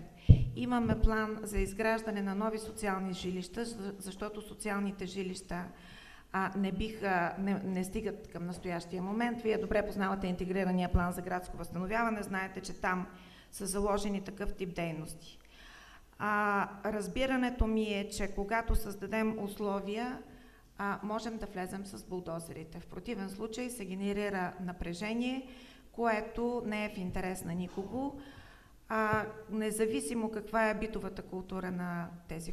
C: Имаме план за изграждане на нови социални жилища, защото социалните жилища не стигат към настоящия момент. Вие добре познавате интегрирания план за градско възстановяване, знаете, че там са заложени такъв тип дейности. Разбирането ми е, че когато създадем условия, можем да влезем с булдозерите. В противен случай се генерира напрежение, което не е в интерес на никого. Независимо каква е битовата култура на тези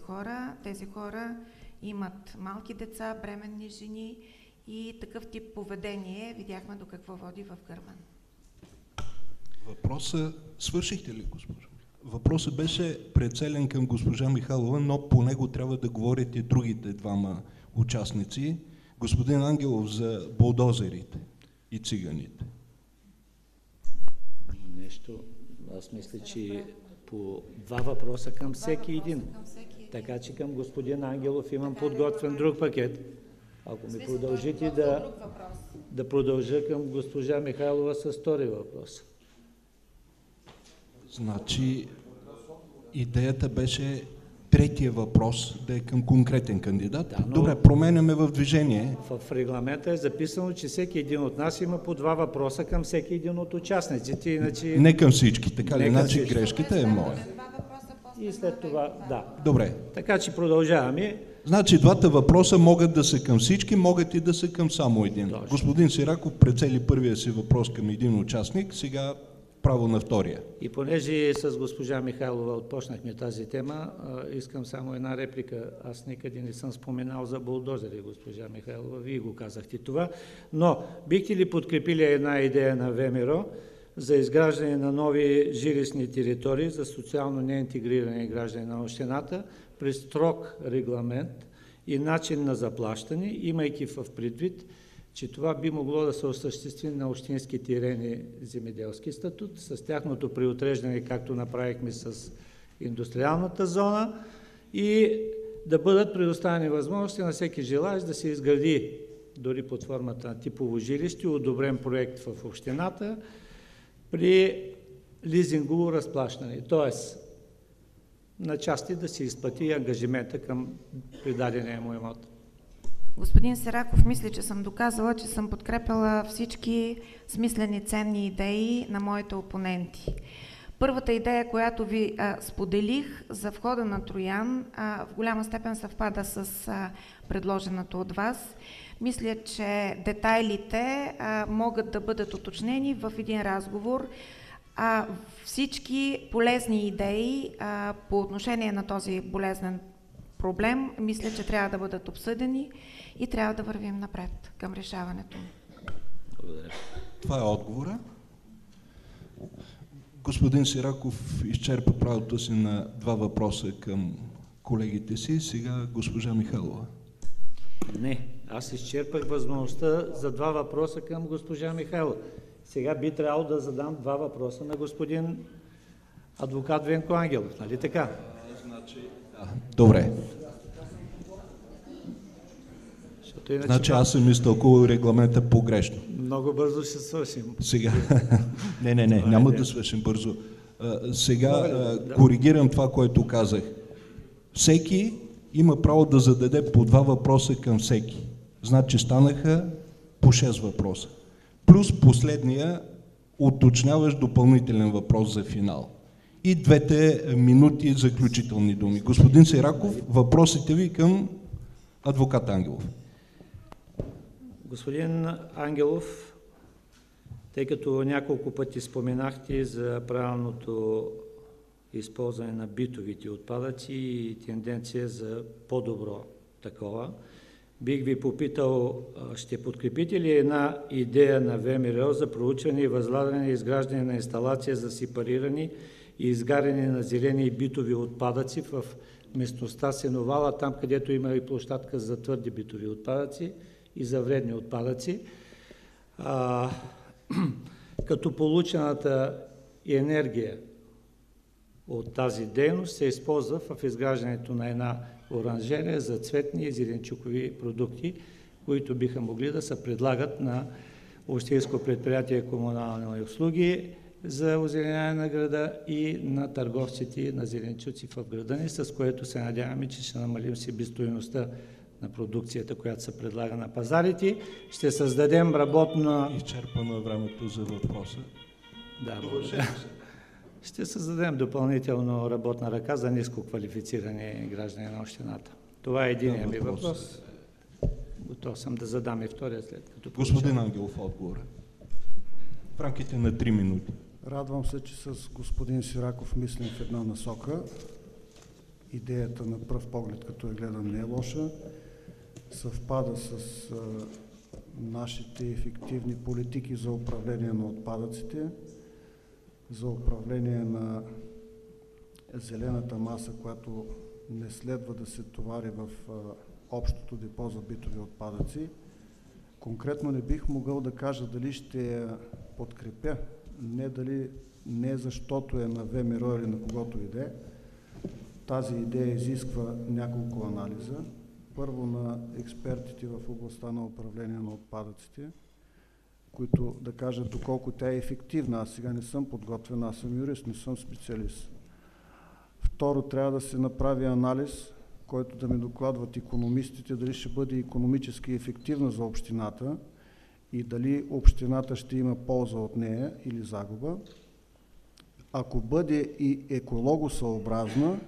C: хора имат малки деца, бременни жени и такъв тип поведение видяхме до какво води в Гърмен.
A: Въпросът, свършихте ли, госпожо? Въпросът беше прецелен към госпожа Михайлова, но по него трябва да говорите другите двама участници. Господин Ангелов, за булдозерите и циганите.
B: Нещо, аз мисля, че по два въпроса към всеки един. Така че към господин Ангелов имам подготвен друг пакет. Ако ми продължите да продължа към госпожа Михайлова с втори въпрос.
A: Значи, идеята беше третия въпрос да е към конкретен кандидат. Да, но добре, променяме в движение.
B: В регламента е записано, че всеки един от нас има по два въпроса към всеки един от участниците. Иначе...
A: Не към всички, така ли? Иначе грешката е моя.
B: И след това, да.
A: Добре.
B: Така че продължаваме.
A: Значи двата въпроса могат да са към всички, могат и да са към само един. Точно. Господин Сираков прецели първия си въпрос към един участник, сега право на втория.
B: И понеже с госпожа Михайлова отпочнахме тази тема, искам само една реплика. Аз никъде не съм споменал за булдозери, госпожа Михайлова, вие го казахте това, но бихте ли подкрепили една идея на ВМРО за изграждане на нови жилищни територии за социално неинтегрирани граждани на общината при строг регламент и начин на заплащане, имайки в предвид, че това би могло да се осъществи на общински терени земеделски статут, с тяхното преотреждане, както направихме с индустриалната зона, и да бъдат предоставени възможности на всеки желаещ да се изгради дори под формата на типово жилище, одобрен проект в общината, при лизингово разплащане. Тоест, на части да се изплати ангажимента към придадения му имот.
C: Господин Сираков, мисля, че съм доказала, че съм подкрепила всички смислени, ценни идеи на моите опоненти. Първата идея, която ви споделих за входа на Троян, в голяма степен съвпада с предложеното от вас. Мисля, че детайлите могат да бъдат уточнени в един разговор. Всички полезни идеи по отношение на този болезнен проблем, мисля, че трябва да бъдат обсъдени и трябва да вървим напред към решаването.
B: Благодаря.
A: Това е отговора. Господин Сираков изчерпа правото си на два въпроса към колегите си. Сега госпожа Михайлова.
B: Не, аз изчерпах възможността за два въпроса към госпожа Михайлова. Сега би трябвало да задам два въпроса на господин адвокат Венко Ангелов, нали така?
A: Добре.
B: Иначе
A: значи аз съм изтълкувал регламента погрешно.
B: Много бързо ще свършим.
A: Сега, не, няма да свършим бързо. Сега коригирам това, което казах. Всеки има право да зададе по два въпроса към всеки. Значи станаха по 6 въпроса. Плюс последния уточняваш допълнителен въпрос за финал. И двете минути заключителни думи. Господин Сираков, въпросите ви към адвокат Ангелов.
B: Господин Ангелов, тъй като няколко пъти споменахте за правилното използване на битовите отпадъци и тенденция за по-добро такова, бих ви попитал, ще подкрепите ли една идея на ВМРО за проучване и възлагане и изграждане на инсталация за сепариране и изгаряне на зелени и битови отпадъци в местността Сеновала, там където има и площадка за твърди битови отпадъци и за вредни отпадъци. Като получената енергия от тази дейност се използва в изграждането на една оранжерия за цветни и зеленчукови продукти, които биха могли да се предлагат на общинско предприятие комунални услуги за озеленяване на града и на търговците на зеленчуци в града ни, с което се надяваме, че ще намалим себестойността на продукцията, която се предлага на пазарите. Ще създадем работна...
A: Изчерпано е времето за въпроса.
B: Да, благодаря. Ще създадем допълнително работна ръка за ниско квалифицирани граждани на общината. Това е единият ми въпрос. Готов съм да задам и втория след като...
A: Господин Ангелов, отговор. В рамките на 3 минути.
D: Радвам се, че с господин Сираков мислим в една насока. Идеята на пръв поглед, като я гледам, не е лоша. Съвпада с нашите ефективни политики за управление на отпадъците, за управление на зелената маса, която не следва да се товари в общото депо за битови отпадъци. Конкретно не бих могъл да кажа дали ще я подкрепя, не защото е на ВМРО или на когото иде. Тази идея изисква няколко анализа. Първо на експертите в областта на управление на отпадъците, които да кажат доколко тя е ефективна. Аз сега не съм подготвен, аз съм юрист, не съм специалист. Второ, трябва да се направи анализ, който да ми докладват икономистите, дали ще бъде икономически ефективна за общината и дали общината ще има полза от нея или загуба. Ако бъде и екологосъобразна,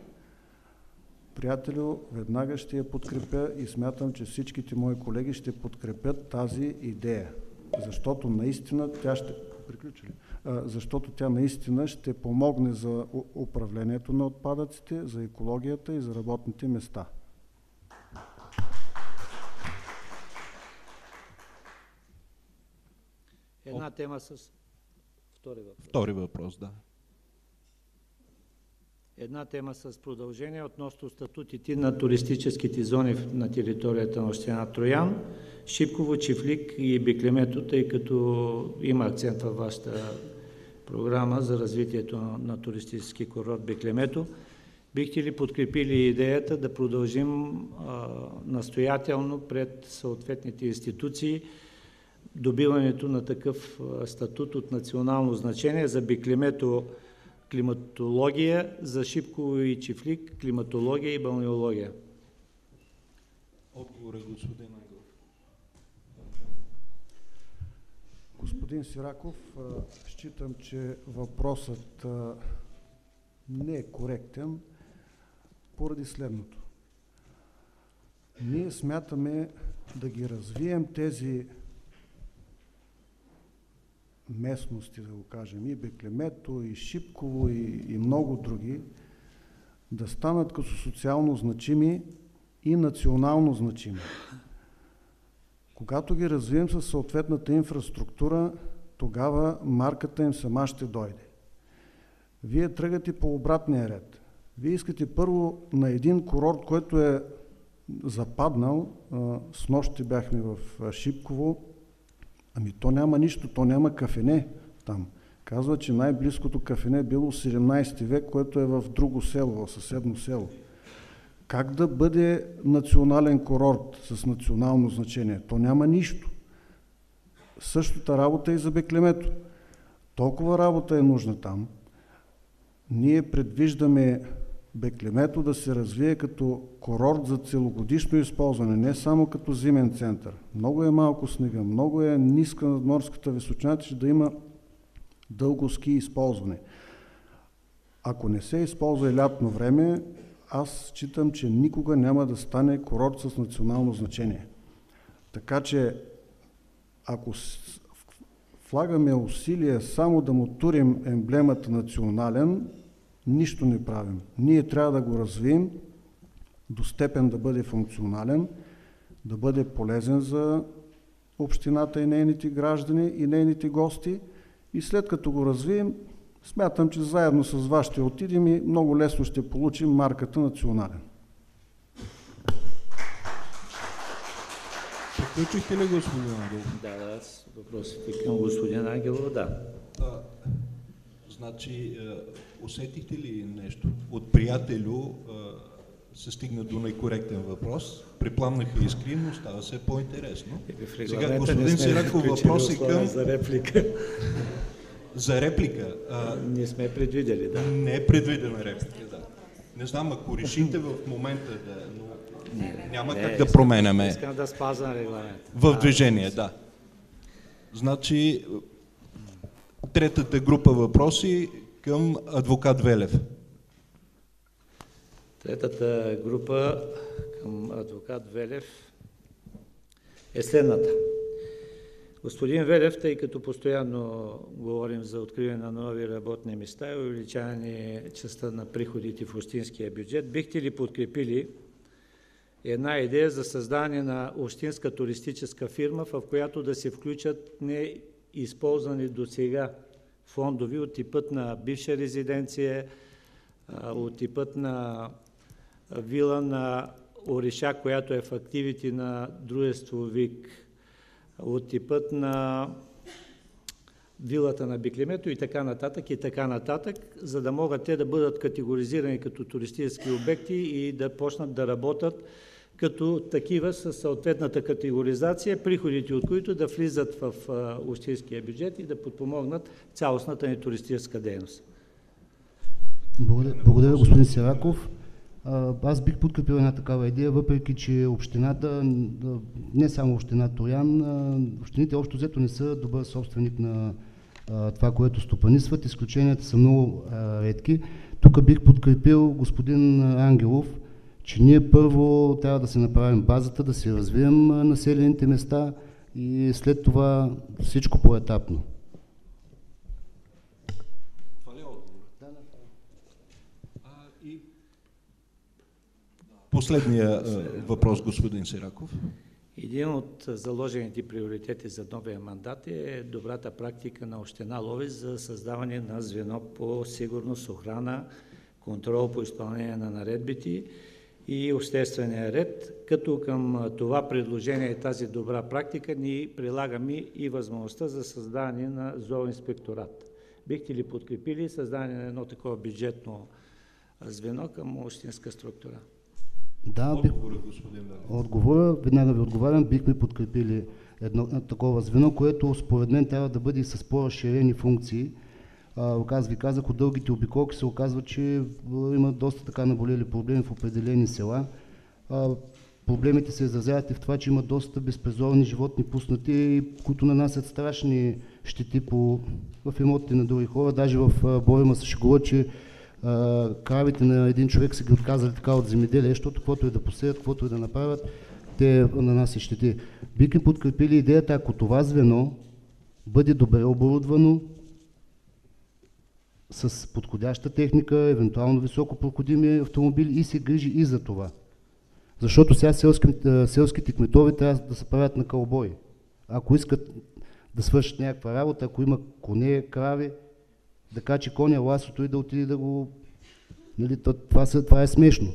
D: приятелю, веднага ще я подкрепя и смятам, че всичките мои колеги ще подкрепят тази идея, защото наистина тя ще... Защото тя наистина ще помогне за управлението на отпадъците, за екологията и за работните места.
B: Една тема с втори въпрос.
A: Втори въпрос, да.
B: Една тема с продължение относно статутите на туристическите зони на територията на община Троян, Шипково, Чифлик и Беклемето, тъй като има акцент във вашата програма за развитието на туристически курорт Беклемето. Бихте ли подкрепили идеята да продължим настоятелно пред съответните институции добиването на такъв статут от национално значение за Беклемето климатология, за Шипково и Чифлик климатология и балнеология?
A: Отговор е господин Ангелов.
D: Господин Сираков, считам, че въпросът не е коректен поради следното. Ние смятаме да ги развием тези местности, да го кажем, и Беклемето, и Шипково, и много други, да станат като социално значими и национално значими. Когато ги развием със съответната инфраструктура, тогава марката им сама ще дойде. Вие тръгате по обратния ред. Вие искате първо на един курорт, който е западнал, снощи бяхме в Шипково, ами то няма нищо, то няма кафене там. Казва, че най-близкото кафене било в 17 век, което е в друго село, в съседно село. Как да бъде национален курорт с национално значение? То няма нищо. Същата работа и за Беклемето. Толкова работа е нужна там. Ние предвиждаме Беклемето да се развие като курорт за целогодишно използване, не само като зимен център. Много е малко снега, много е ниска надморската височина, че да има дълго ски използване. Ако не се използва и лятно време, аз считам, че никога няма да стане курорт с национално значение. Така че, ако влагаме усилия само да му турим емблемата национален, нищо не правим. Ние трябва да го развием до степен да бъде функционален, да бъде полезен за общината и нейните граждани и нейните гости. И след като го развием, смятам, че заедно с вас ще отидем и много лесно ще получим марката национален.
A: Приключихте ли, господин Ангелов?
B: Да, въпросите към господин Ангелов, да.
A: Значи, усетихте ли нещо? От приятелю се стигна до некоректен въпрос, припламнаха искри, но става все по-интересно.
B: Сега, господин Сираков, въпрос е към... За реплика.
A: За реплика?
B: Не сме предвидели, да.
A: Не е предвидена реплика, да. Не знам, ако решите в момента да... Но няма как да променяме.
B: Искам да спазвам регламента.
A: В движение, да. Значи, третата група въпроси към адвокат Велев.
B: Третата група към адвокат Велев е следната. Господин Велев, тъй като постоянно говорим за откриване на нови работни места и увеличаване частта на приходите в общинския бюджет, бихте ли подкрепили една идея за създаване на общинска туристическа фирма, в която да се включат неизползвани до сега фондови от типът на бивша резиденция, от типът на вила на Орешак, която е в активите на дружество ВИК, от типът на вилата на Биклемето и така нататък, за да могат те да бъдат категоризирани като туристически обекти и да почнат да работят като такива със съответната категоризация, приходите от които да влизат в общинския бюджет и да подпомогнат цялостната ни туристическа дейност.
E: Благодаря, господин Сираков. Аз бих подкрепил една такава идея, въпреки че общината, не само община Троян, общините общо взето не са добър собственик на това, което стопанисват. Изключенията са много редки. Тук бих подкрепил господин Ангелов, че ние първо трябва да се направим базата, да се развием населените места и след това всичко поетапно.
A: Това ли е отговор? Да. И последния въпрос, господин Сираков.
B: Един от заложените приоритети за новия мандат е добрата практика на община Ловеч за създаване на звено по сигурност, охрана, контрол по изпълнение на наредбите и обществения ред, като към това предложение и тази добра практика ние прилагаме и възможността за създаване на зооинспекторат. Бихте ли подкрепили създаване на едно такова бюджетно звено към общинска структура?
E: Да, отговора, веднага ви отговарям, бихме подкрепили едно такова звено, което според мен трябва да бъде с по-разширени функции. Аз ви казах, от дългите обиколки се оказва, че има доста така наболели проблеми в определени села. Проблемите се изразяват и в това, че има доста безпризорни животни пуснати, които нанасят страшни щети в имотите на други хора. Даже в Борима се шегува, че кравите на един човек са ги отказали така от земеделие, защото каквото и да посеят, каквото и да направят, те нанасят щети. Бихме подкрепили идеята, ако това звено бъде добре оборудвано, с подходяща техника, евентуално високопроходими автомобили и се грижи и за това. Защото сега селските кметове трябва да се правят на кълбои. Ако искат да свършат някаква работа, ако има коне, крави, да качи коня ласото и да отиде да го... Нали, това е смешно.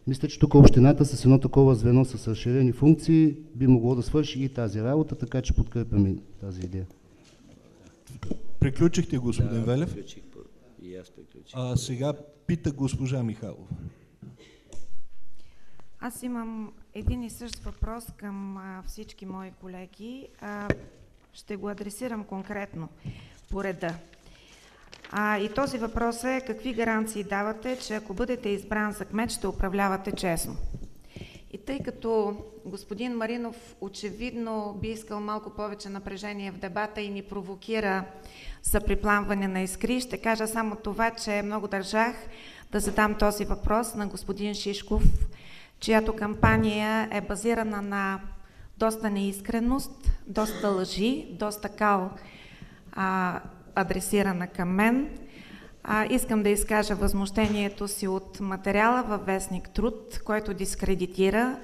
E: Мисля, че тук общината с едно такова звено с разширени функции би могло да свърши и тази работа, така че подкрепяме тази идея.
A: Приключихте, господин Велев?
B: Приключих. И аз приключих.
A: Сега пита госпожа Михайлова.
C: Аз имам един и същ въпрос към всички мои колеги. Ще го адресирам конкретно по реда. И този въпрос е: какви гаранции давате, че ако бъдете избран за кмет, ще управлявате честно? И тъй като господин Маринов очевидно би искал малко повече напрежение в дебата и ни провокира за припламване на искри, ще кажа само това, че много държах да задам този въпрос на господин Шишков, чиято кампания е базирана на доста неискреност, доста лъжи, доста кал адресирана към мен. Искам да изкажа възмущението си от материала във вестник Труд, който дискредитира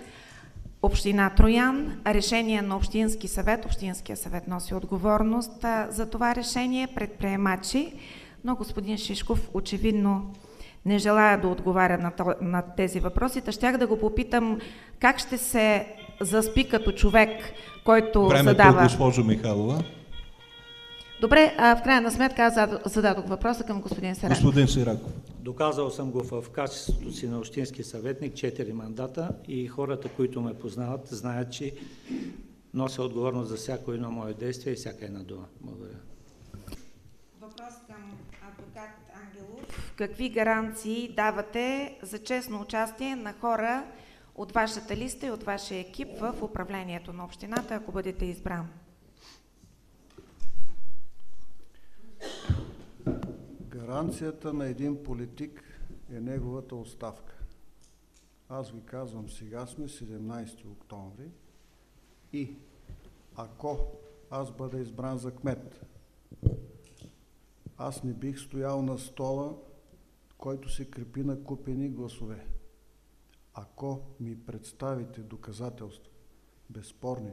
C: община Троян, решение на Общински съвет. Общинския съвет носи отговорност за това решение, предприемачи, но господин Шишков очевидно не желая да отговаря на тези въпроси. Щях да го попитам как ще се заспи като човек, който
A: Времето,
C: задава...
A: госпожо Михайлова.
C: Добре, в крайна сметка аз зададох въпроса към господин Сираков.
A: Господин Сираков.
B: Доказал съм го в качеството си на общински съветник, 4 мандата, и хората, които ме познават, знаят, че нося отговорност за всяко едно мое действие и всяка една дума. Благодаря.
C: Въпрос към адвокат Ангелов. Какви гаранции давате за честно участие на хора от вашата листа и от вашия екип в управлението на общината, ако бъдете избран?
D: Гаранцията на един политик е неговата оставка. Аз ви казвам, сега сме 17 октомври и ако аз бъда избран за кмет, аз не бих стоял на стола, който се крепи на купени гласове. Ако ми представите доказателства, безспорни,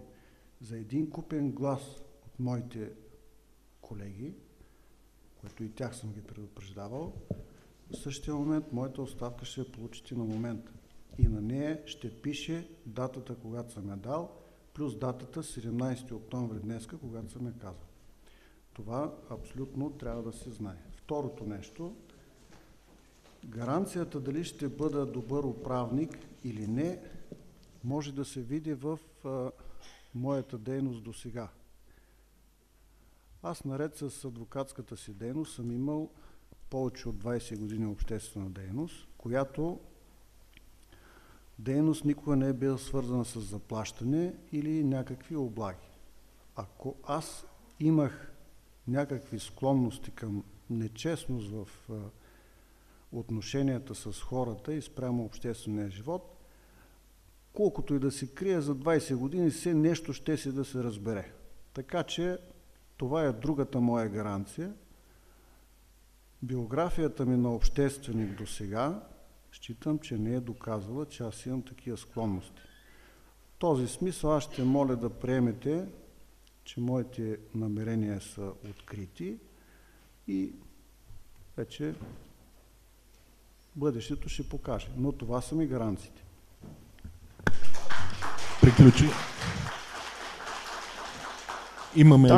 D: за един купен глас от моите колеги, което и тях съм ги предупреждавал, в същия момент моята оставка ще я получите на момента. И на нея ще пише датата, когато съм я дал, плюс датата 17 октомври днеска, когато съм я казал. Това абсолютно трябва да се знае. Второто нещо, гаранцията дали ще бъда добър управник или не, може да се види в моята дейност до сега. Аз наред с адвокатската си дейност съм имал повече от 20 години обществена дейност, която дейност никога не е била свързана с заплащане или някакви облаги. Ако аз имах някакви склонности към нечестност в отношенията с хората и спрямо обществения живот, колкото и да се крие за 20 години, все нещо ще си да се разбере. Така че това е другата моя гаранция. Биографията ми на общественик до сега считам, че не е доказала, че аз имам такива склонности. В този смисъл аз ще моля да приемете, че моите намерения са открити и вече бъдещето ще покаже. Но това са ми гаранциите.
A: Приключи. Имаме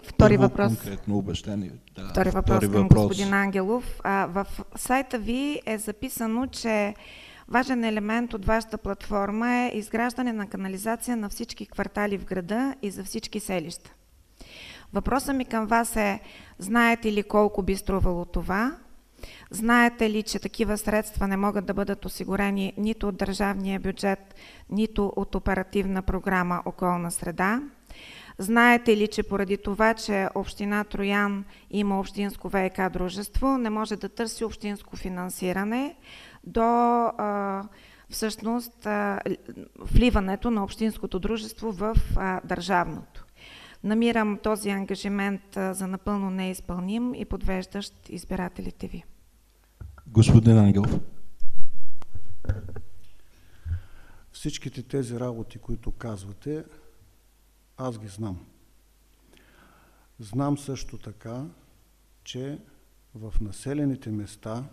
C: втори въпрос.
A: Конкретно обещание. Да,
C: Втори въпрос към господин Ангелов. В сайта ви е записано, че важен елемент от вашата платформа е изграждане на канализация на всички квартали в града и за всички селища. Въпросът ми към вас е, знаете ли колко би струвало това? Знаете ли, че такива средства не могат да бъдат осигурени нито от държавния бюджет, нито от оперативна програма Околна среда? Знаете ли, че поради това, че община Троян има общинско ВиК дружество, не може да търси общинско финансиране до всъщност вливането на общинското дружество в държавното? Намирам този ангажимент за напълно неизпълним и подвеждащ избирателите ви.
A: Господин Ангелов.
D: Всичките тези работи, които казвате, аз ги знам. Знам също така, че в населените места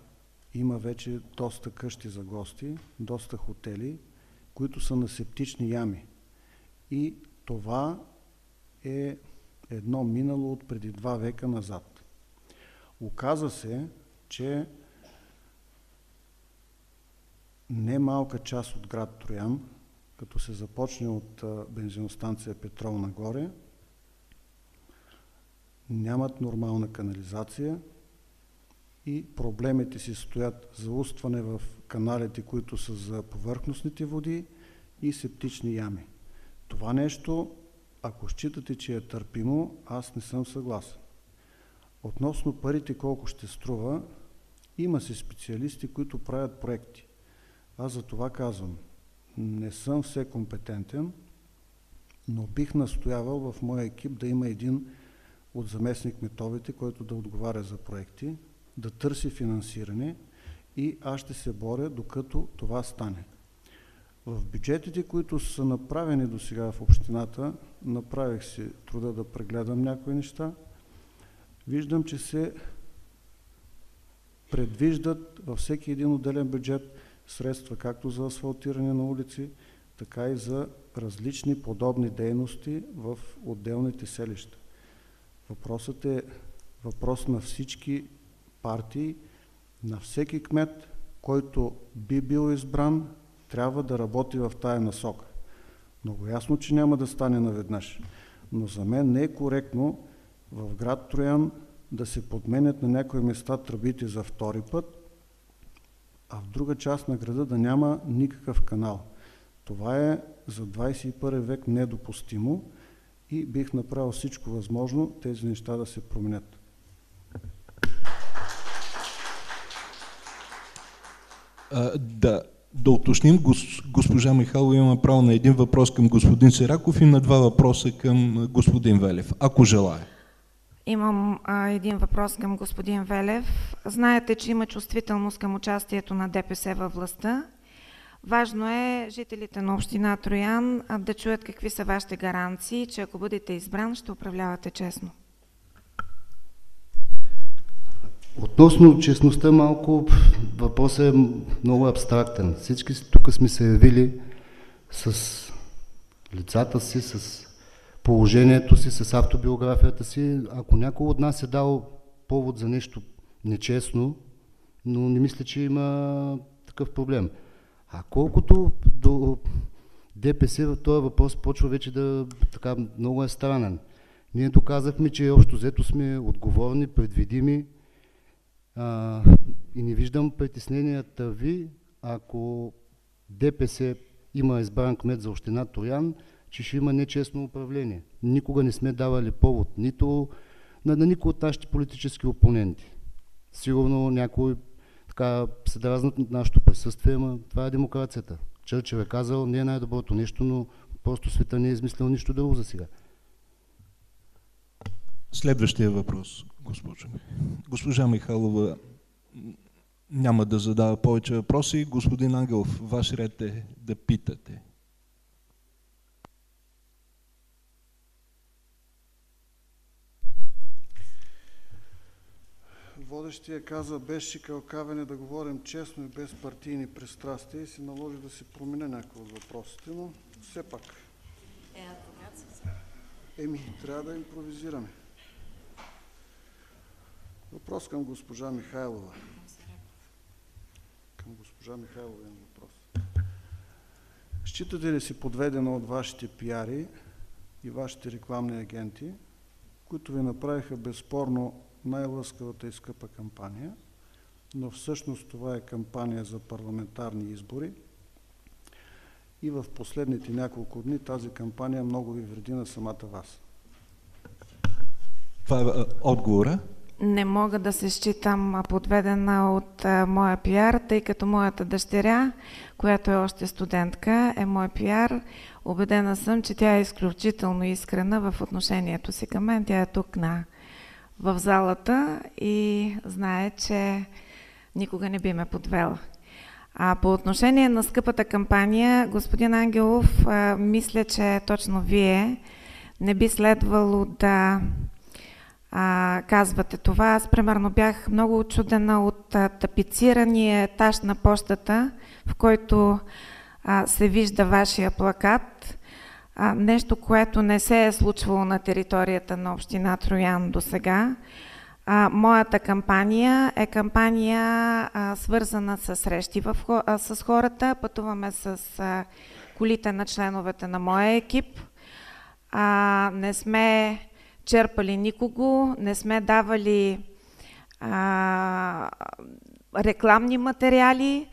D: има вече доста къщи за гости, доста хотели, които са на септични ями. И това е едно минало от преди 2 века назад. Оказа се, че немалка част от град Троян, като се започне от бензиностанция Петрол нагоре, нямат нормална канализация и проблемите си стоят заустване в каналите, които са за повърхностните води и септични ями. Това нещо, ако считате, че е търпимо, аз не съм съгласен. Относно парите колко ще струва, има си специалисти, които правят проекти. Аз за това казвам, не съм все компетентен, но бих настоявал в моя екип да има един от заместник-кметовете, който да отговаря за проекти, да търси финансиране и аз ще се боря, докато това стане. В бюджетите, които са направени до сега в общината, направих си труда да прегледам някои неща. Виждам, че се предвиждат във всеки един отделен бюджет средства както за асфалтиране на улици, така и за различни подобни дейности в отделните селища. Въпросът е въпрос на всички партии, на всеки кмет, който би бил избран, трябва да работи в тая насока. Много ясно, че няма да стане наведнъж, но за мен не е коректно в град Троян да се подменят на някои места тръбите за втори път, а в друга част на града да няма никакъв канал. Това е за 21 век недопустимо и бих направил всичко възможно тези неща да се променят.
A: Да уточним, госпожа Михайлова има право на един въпрос към господин Сираков и на два въпроса към господин Велев, ако желая.
C: Имам един въпрос към господин Велев. Знаете, че има чувствителност към участието на ДПС във властта. Важно е жителите на община Троян да чуят какви са вашите гаранции, че ако бъдете избран, ще управлявате честно.
E: Относно честността малко, въпросът е много абстрактен. Всички тук сме се явили с лицата си, с положението си, с автобиографията си. Ако някой от нас е дал повод за нещо нечестно, но не мисля, че има такъв проблем. А колкото до ДПС, този въпрос почва вече да така много е странен. Ние доказахме, че общо взето сме отговорни, предвидими и не виждам притесненията ви, ако ДПС има избран кмет за община Троян, че ще има нечестно управление. Никога не сме давали повод, нито на никой от нашите политически опоненти. Сигурно някой така се дразнат от нашето присъствие, но това е демокрацията. Чърчил е казал, не е най-доброто нещо, но просто света не е измислил нищо друго за сега.
A: Следващия въпрос, госпожо. Госпожа Михайлова няма да задава повече въпроси. Господин Ангелов, ваш ред е да питате.
D: Водещия каза, без шикалкавене да говорим честно и без партийни пристрастия и се наложи да се променя някои от въпросите, но все пак. Трябва да импровизираме. Въпрос към госпожа Михайлова. Към госпожа Михайлова имам въпрос. Считате ли си подведена от вашите пиари и вашите рекламни агенти, които ви направиха безспорно най-лъскавата и скъпа кампания, но всъщност това е кампания за парламентарни избори и в последните няколко дни тази кампания много ви вреди на самата вас?
A: Това е отговора.
C: Не мога да се считам подведена от моя пиар, тъй като моята дъщеря, която е още студентка, е мой пиар. Убедена съм, че тя е изключително искрена в отношението си към мен. Тя е тук в залата и знае, че никога не би ме подвела. А по отношение на скъпата кампания, господин Ангелов, мисля, че точно вие не би следвало да казвате това. Аз, примерно, бях много учудена от тапицирания етаж на пощата, в който се вижда вашия плакат. Нещо, което не се е случвало на територията на община Троян до сега. Моята кампания е кампания свързана с срещи с хората. Пътуваме с колите на членовете на моя екип. Не сме черпали никого, не сме давали рекламни материали,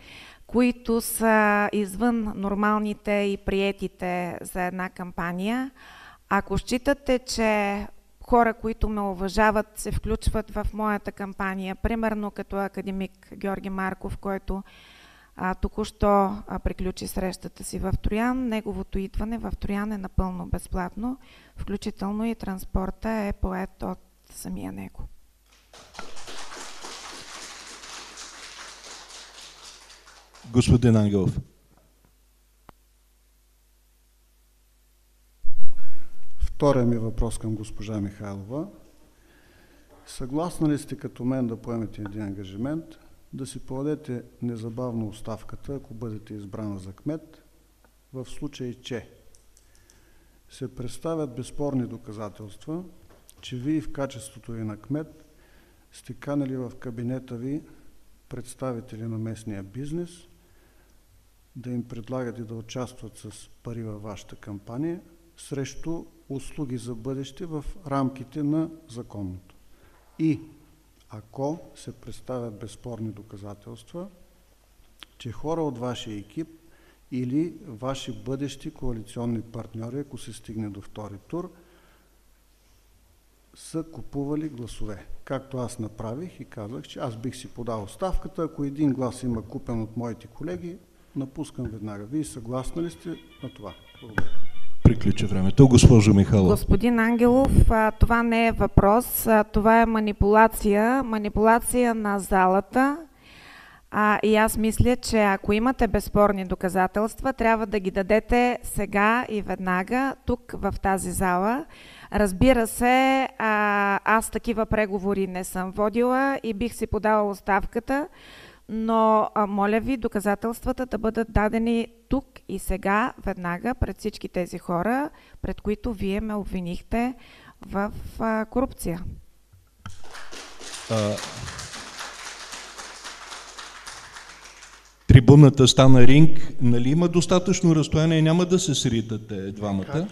C: които са извън нормалните и приетите за една кампания. Ако считате, че хора, които ме уважават, се включват в моята кампания, примерно като академик Георги Марков, който току-що приключи срещата си в Троян, неговото идване в Троян е напълно безплатно, включително и транспорта е поет от самия него.
A: Господин Ангелов.
D: Втория ми въпрос към госпожа Михайлова. Съгласна ли сте като мен да поемете един ангажимент, да си подадете незабавно оставката, ако бъдете избрана за кмет, в случай, че се представят безспорни доказателства, че вие в качеството ви на кмет сте канали в кабинета ви представители на местния бизнес, да им предлагате да участват с пари във вашата кампания срещу услуги за бъдеще в рамките на законното. И ако се представят безспорни доказателства, че хора от вашия екип или ваши бъдещи коалиционни партньори, ако се стигне до втори тур, са купували гласове. Както аз направих и казах, че аз бих си подал оставката, ако един глас има купен от моите колеги, напускам веднага. Вие съгласни ли сте на това? Благодаря.
A: Приключи времето. Госпожо Михайлова.
C: Господин Ангелов, това не е въпрос, това е манипулация на залата. И аз мисля, че ако имате безспорни доказателства, трябва да ги дадете сега и веднага, тук в тази зала. Разбира се, аз такива преговори не съм водила и бих си подала оставката, но моля ви доказателствата да бъдат дадени тук и сега, веднага, пред всички тези хора, пред които вие ме обвинихте в корупция.
A: Трибуната стана ринг. Нали има достатъчно разстояние, няма да се сритате двамата?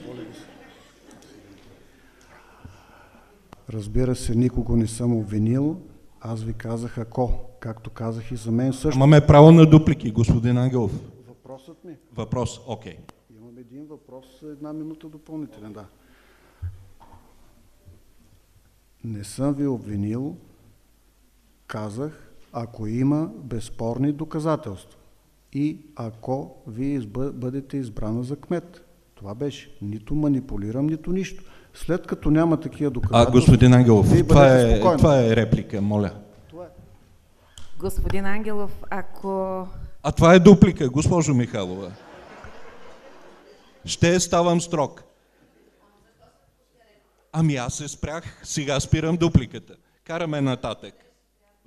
D: Разбира се, никого не съм обвинил. Аз ви казах ако, както казах и за мен също.
A: Имаме право на дуплики, господин Ангелов.
D: Въпросът ми?
A: Въпрос, окей.
D: Имам един въпрос, една минута допълнителен, да. Не съм ви обвинил, казах, ако има безспорни доказателства и ако вие бъдете избрана за кмет. Това беше. Нито манипулирам, нито нищо. След като няма такива доказателства...
A: Господин Ангелов, това е реплика, моля.
C: Господин Ангелов, ако...
A: Това е дуплика, госпожо Михайлова. Ще ставам строг. Аз се спрях, сега спирам дупликата. Караме нататък.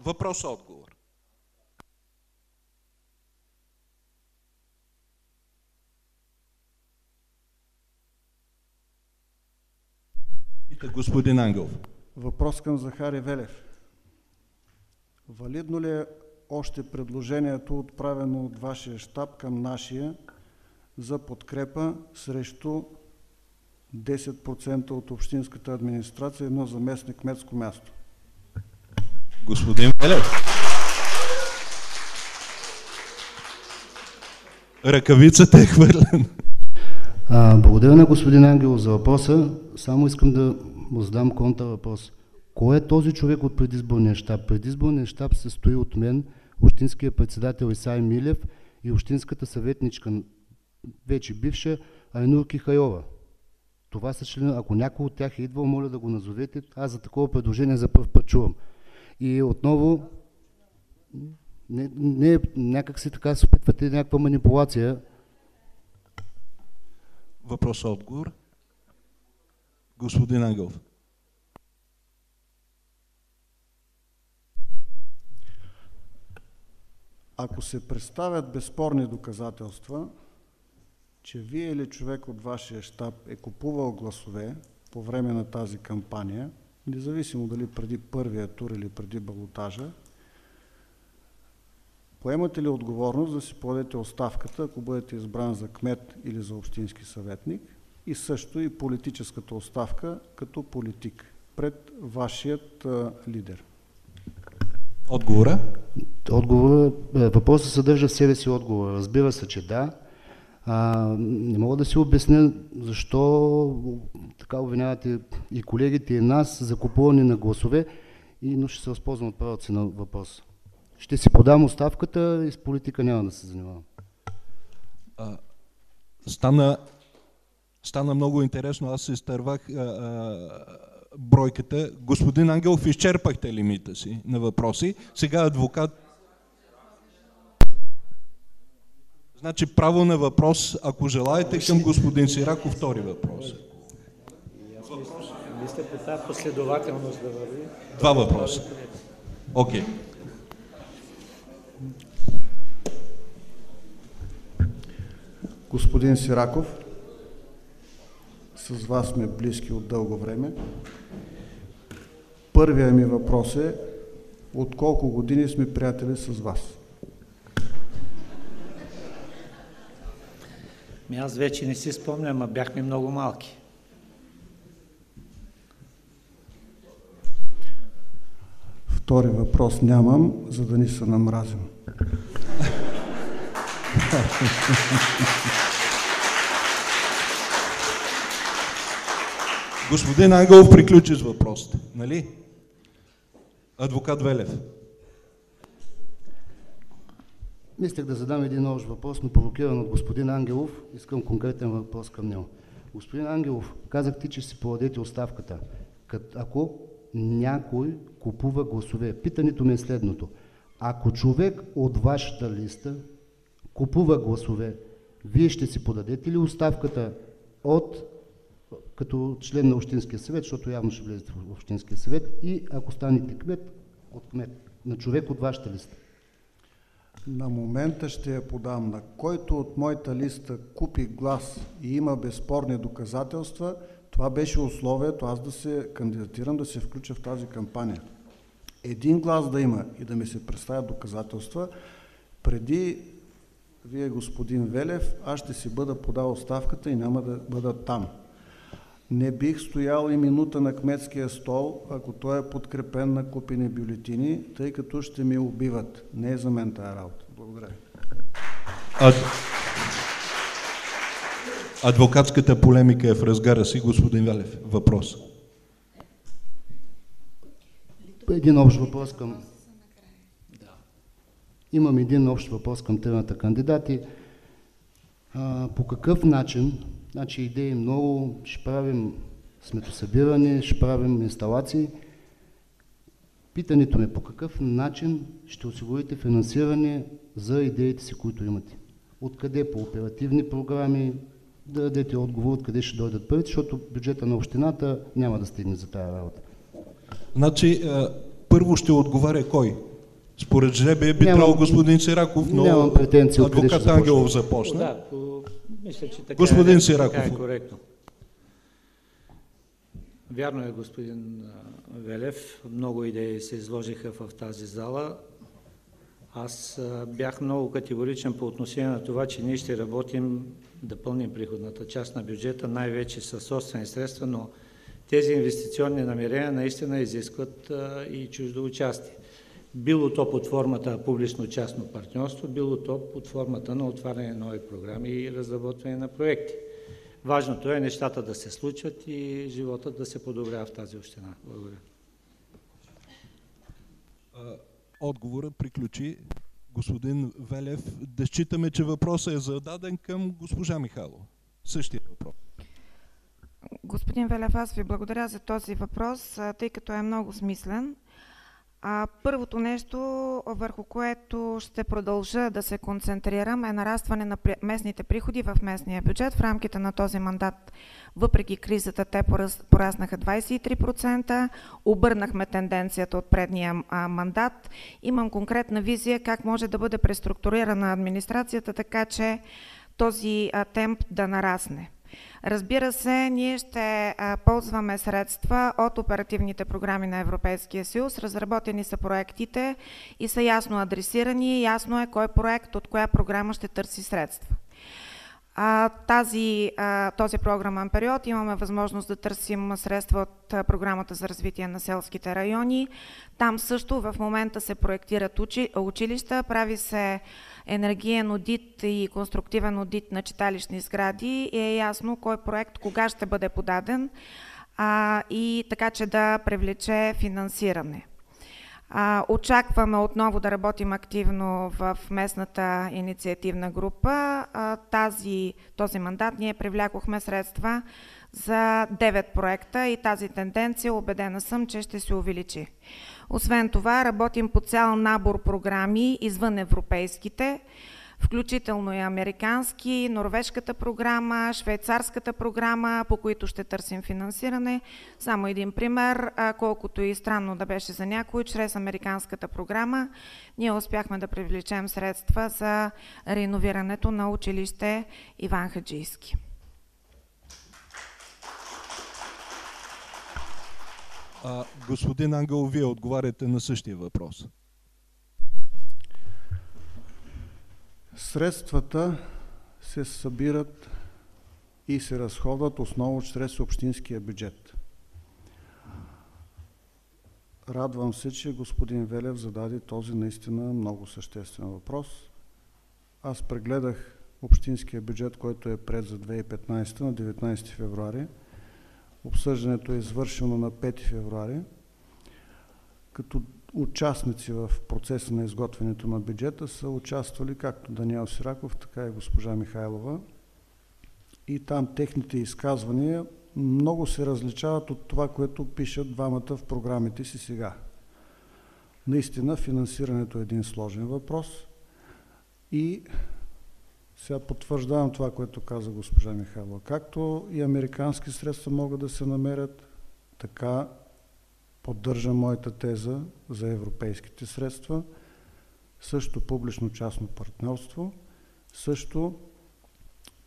A: Въпрос-отговор. Господин Ангелов.
D: Въпрос към Захари Велев. Валидно ли е още предложението, отправено от вашия щаб към нашия, за подкрепа срещу 10% от общинската администрация, едно заместник кметско място?
A: Господин Велев. Ръкавицата е хвърлена.
E: Благодаря на господин Ангелов за въпроса. Само искам да му задам контравъпрос. Кой е този човек от предизборния щаб? Предизборният щаб се състои от мен, общинския председател Исай Милев и общинската съветничка, вече бивша, Айнур Кихайова. Това са членове. Ако някой от тях е идвал, моля да го назовете. Аз за такова предложение за първ път чувам. И отново, не някак си така се опитвате някаква манипулация.
A: Въпрос-отговор. Господин Ангелов.
D: Ако се представят безспорни доказателства, че вие или човек от вашия щаб е купувал гласове по време на тази кампания, независимо дали преди първия тур или преди балотажа, поемате ли отговорност да си подадете оставката, ако бъдете избран за кмет или за общински съветник, и също и политическата оставка като политик пред вашият лидер?
A: Отговора?
E: Въпросът съдържа в себе си отговора. Разбира се, че да. Не мога да си обясня защо така обвинявате и колегите, и нас за купуване на гласове, но ще се възползвам от правото си на въпрос. Ще си подам оставката и с политика няма да се занимавам.
A: Стана много интересно, аз се изтървах бройката. Господин Ангелов, изчерпахте лимита си на въпроси. Сега адвокат... Значи право на въпрос, ако желаете, към господин Сираков, втори въпрос.
B: Мисля по тази последователност да върви.
A: Два въпроса. Окей.
D: Господин Сираков, с вас сме близки от дълго време. Първият ми въпрос е: от колко години сме приятели с вас?
B: Аз вече не си спомням, а бяхме много малки.
D: Втори въпрос нямам, за да ни се намразим.
A: Господин Ангелов приключи с въпросите, нали? Адвокат Велев.
E: Мислех да задам един общ въпрос, но провокиран от господин Ангелов, искам конкретен въпрос към него. Господин Ангелов, казахте, че си подадете оставката. Ако някой купува гласове, питането ми е следното. Ако човек от вашата листа купува гласове, вие ще си подадете ли оставката като член на Общинския съвет, защото явно ще влезете в Общинския съвет, и ако станете кмет, на човек от вашата листа?
D: На момента ще я подам. На който от моята листа купи глас и има безспорни доказателства, това беше условието аз да се кандидатирам, да се включа в тази кампания. Един глас да има и да ми се представят доказателства, преди вие, господин Велев, аз ще си бъда подал оставката и няма да бъда там. Не бих стоял и минута на кметския стол, ако той е подкрепен на купени бюлетини, тъй като ще ми убиват. Не е за мен тая работа. Благодаря.
A: Адвокатската полемика е в разгара си, господин Велев. Въпрос.
E: Един общ въпрос към... Имам един общ въпрос към тримата кандидати. По какъв начин, значи идеи много, ще правим сметосъбиране, ще правим инсталации. Питането ми: по какъв начин ще осигурите финансиране за идеите си, които имате? Откъде? По оперативни програми? Да дадете отговор откъде ще дойдат парите, защото бюджета на общината няма да стигне за тази работа.
A: Значи, първо ще отговаря кой? Според жребия би трябвало господин Сираков, но адвокат Ангелов започна.
B: Да, мисля, че така
A: господин Сираков.
B: Така е коректно. Вярно е, господин Велев, много идеи се изложиха в тази зала. Аз бях много категоричен по отношение на това, че ние ще работим да пълним приходната част на бюджета, най-вече със собствени средства, но тези инвестиционни намерения наистина изискват и чуждо участие. Било то под формата публично-частно партньорство, било то под формата на отваряне на нови програми и разработване на проекти. Важното е нещата да се случват и животът да се подобрява в тази община. Благодаря.
A: Отговорът приключи. Господин Велев, да считаме, че въпросът е зададен към госпожа Михайлова. Същия въпрос.
C: Господин Велев, аз ви благодаря за този въпрос, тъй като е много смислен. Първото нещо, върху което ще продължа да се концентрирам, е нарастване на местните приходи в местния бюджет. В рамките на този мандат, въпреки кризата, те пораснаха 23%. Обърнахме тенденцията от предния мандат. Имам конкретна визия как може да бъде преструктурирана администрацията, така че този темп да нарасне. Разбира се, ние ще ползваме средства от оперативните програми на Европейския съюз. Разработени са проектите и са ясно адресирани. Ясно е кой проект от коя програма ще търси средства. Този програмен период имаме възможност да търсим средства от програмата за развитие на селските райони. Там също в момента се проектират училища, прави се енергиен одит и конструктивен одит на читалищни сгради и е ясно кой проект кога ще бъде подаден и така, че да привлече финансиране. Очакваме отново да работим активно в местната инициативна група. Този мандат ние привлякохме средства за 9 проекта и тази тенденция, убедена съм, че ще се увеличи. Освен това, работим по цял набор програми извън европейските. включително и американски, норвежката програма, швейцарската програма, по които ще търсим финансиране. Само един пример, колкото и странно да беше за някой, чрез американската програма ние успяхме да привлечем средства за реновирането на училище Иван Хаджийски.
A: Господин Ангелов, вие отговаряте на същия въпрос.
D: Средствата се събират и се разходват основно чрез общинския бюджет. Радвам се, че господин Велев зададе този наистина много съществен въпрос. Аз прегледах общинския бюджет, който е приет за 2015 на 19 февруари. Обсъждането е извършено на 5 февруари. Като участници в процеса на изготвянето на бюджета са участвали както Даниел Сираков, така и госпожа Михайлова. И там техните изказвания много се различават от това, което пишат двамата в програмите си сега. Наистина финансирането е един сложен въпрос и сега потвърждавам това, което каза госпожа Михайлова. Както и американски средства могат да се намерят, така поддържам моята теза за европейските средства, също публично-частно партньорство, също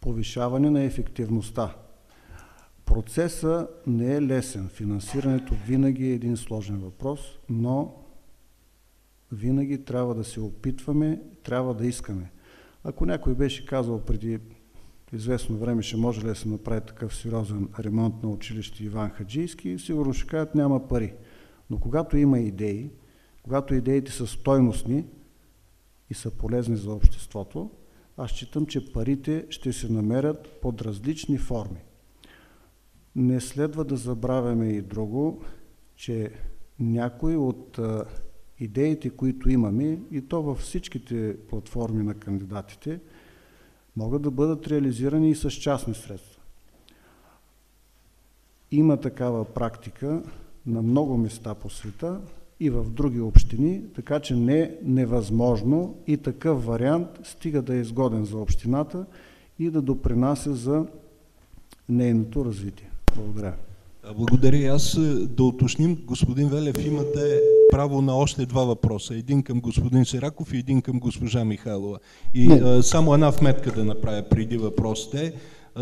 D: повишаване на ефективността. Процесът не е лесен. Финансирането винаги е един сложен въпрос, но винаги трябва да се опитваме, трябва да искаме. Ако някой беше казал преди известно време, ще може ли да се направи такъв сериозен ремонт на училище Иван Хаджийски, сигурно ще кажат няма пари. Но когато има идеи, когато идеите са стойностни и са полезни за обществото, аз считам, че парите ще се намерят под различни форми. Не следва да забравяме и друго, че някои от идеите, които имаме, и то във всичките платформи на кандидатите, могат да бъдат реализирани и с частни средства. Има такава практика на много места по света и в други общини, така че не е невъзможно и такъв вариант стига да е изгоден за общината и да допринася за нейното развитие. Благодаря.
A: Благодаря. Аз да уточним, господин Велев, имате право на още два въпроса. Един към господин Сираков и един към госпожа Михайлова. И само една вметка да направя преди въпросите.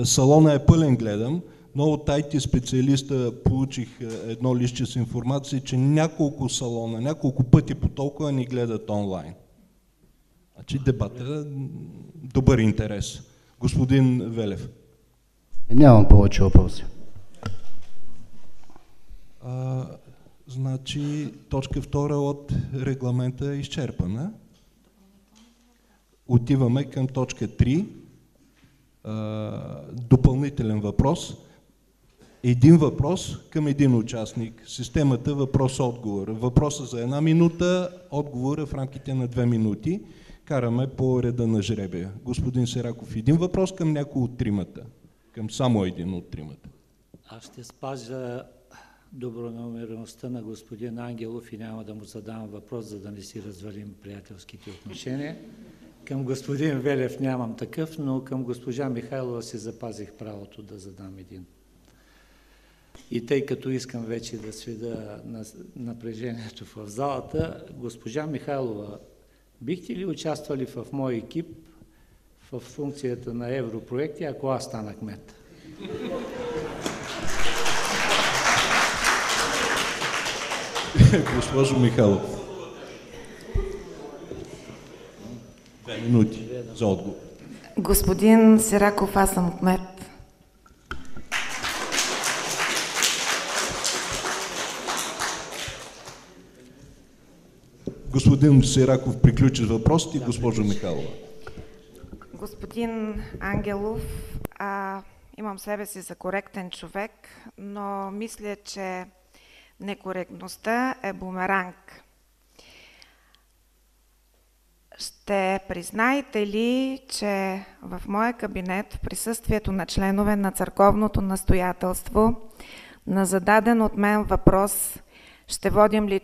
A: Салона е пълен, гледам, но от IT специалиста получих едно листче с информация, че няколко салона, няколко пъти по толкова ни гледат онлайн. Значи дебата добър интерес. Господин Велев.
E: Нямам повече въпроси.
A: Значи точка 2 от регламента е изчерпана. Отиваме към точка 3. Допълнителен въпрос. Един въпрос към един участник. Системата въпрос-отговор. Въпроса за 1 минута, отговора в рамките на 2 минути. Караме по реда на жребия. Господин Сираков, един въпрос към някой от тримата. Към само един от тримата.
B: Аз ще спазя добронамереността на господин Ангелов и няма да му задавам въпрос, за да не си развалим приятелските отношения. Към господин Велев нямам такъв, но към госпожа Михайлова си запазих правото да задам един. И тъй като искам вече да сведа напрежението в залата, госпожа Михайлова, бихте ли участвали в мой екип в функцията на европроекти, ако аз стана кмет?
A: Госпожо Михайлов. 2 минути за отговор.
C: Господин Сираков, аз съм кмет.
A: Господин Сираков приключи въпросите, госпожо Михайлова.
C: Господин Ангелов, имам себе си за коректен човек, но мисля, че некоректността е бумеранг. Ще признаете ли, че в моя кабинет в присъствието на членове на църковното настоятелство на зададен от мен въпрос ще водим ли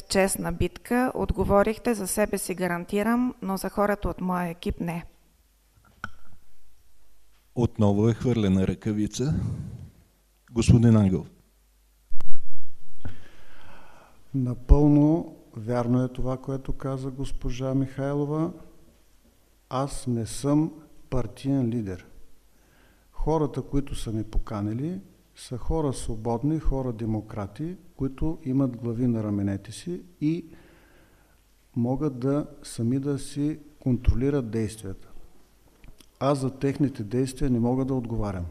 C: честна битка, отговорихте: за себе си гарантирам, но за хората от моя екип не.
A: Отново е хвърлена ръкавица. Господин Ангелов.
D: Напълно вярно е това, което каза госпожа Михайлова. Аз не съм партиен лидер. Хората, които са ми поканили, са хора свободни, хора демократи, които имат глави на раменете си и могат сами да си контролират действията. Аз за техните действия не мога да отговарям.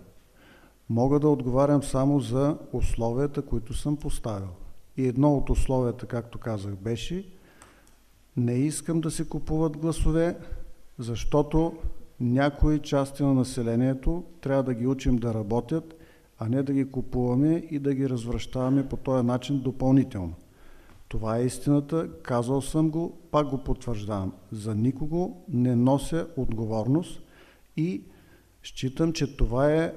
D: Мога да отговарям само за условията, които съм поставил. И едно от условията, както казах, беше: не искам да се купуват гласове, защото някои части на населението трябва да ги учим да работят, а не да ги купуваме и да ги развращаваме по този начин допълнително. Това е истината, казал съм го, пак го потвърждавам. За никого не нося отговорност и считам, че това е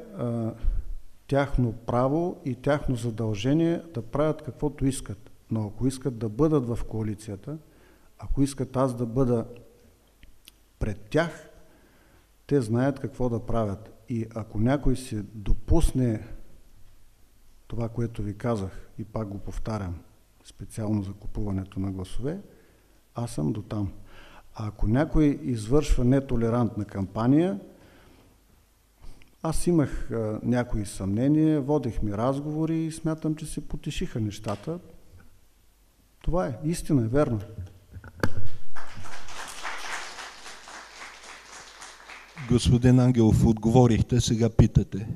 D: тяхно право и тяхно задължение да правят каквото искат. Но ако искат да бъдат в коалицията, ако искат аз да бъда пред тях, те знаят какво да правят. И ако някой се допусне това, което ви казах, и пак го повтарям, специално за купуването на гласове, аз съм до там. А ако някой извършва нетолерантна кампания, аз имах някои съмнения, водихме разговори и смятам, че се потешиха нещата. Това е, истина е, верно.
A: Господин Ангелов, отговорихте, сега питате.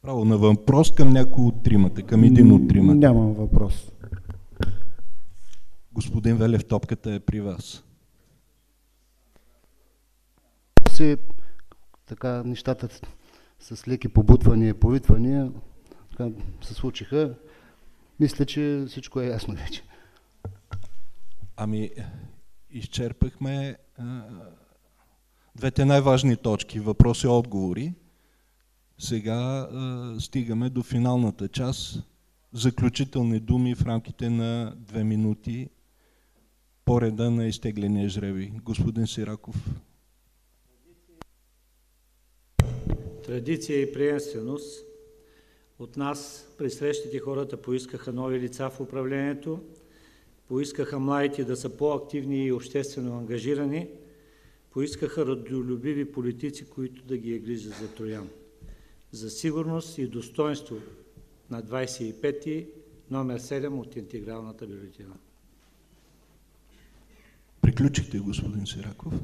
A: Право на въпрос към някой от тримата, към един от тримата.
D: Нямам въпрос.
A: Господин Велев, топката е при вас.
E: Така нещата с леки побутвания и повитвания се случиха. Мисля, че всичко е ясно вече.
A: Ами, изчерпахме двете най-важни точки, въпроси и отговори. Сега стигаме до финалната част. Заключителни думи в рамките на 2 минути по реда на изтегления жребий. Господин Сираков.
B: Традиция и приемственост. От нас при срещите хората поискаха нови лица в управлението, поискаха младите да са по-активни и обществено ангажирани, поискаха родолюбиви политици, които да ги грижат за Троян. За сигурност и достоинство на 25-ти, номер 7 от интегралната бюлетина.
A: Приключихте, господин Сираков.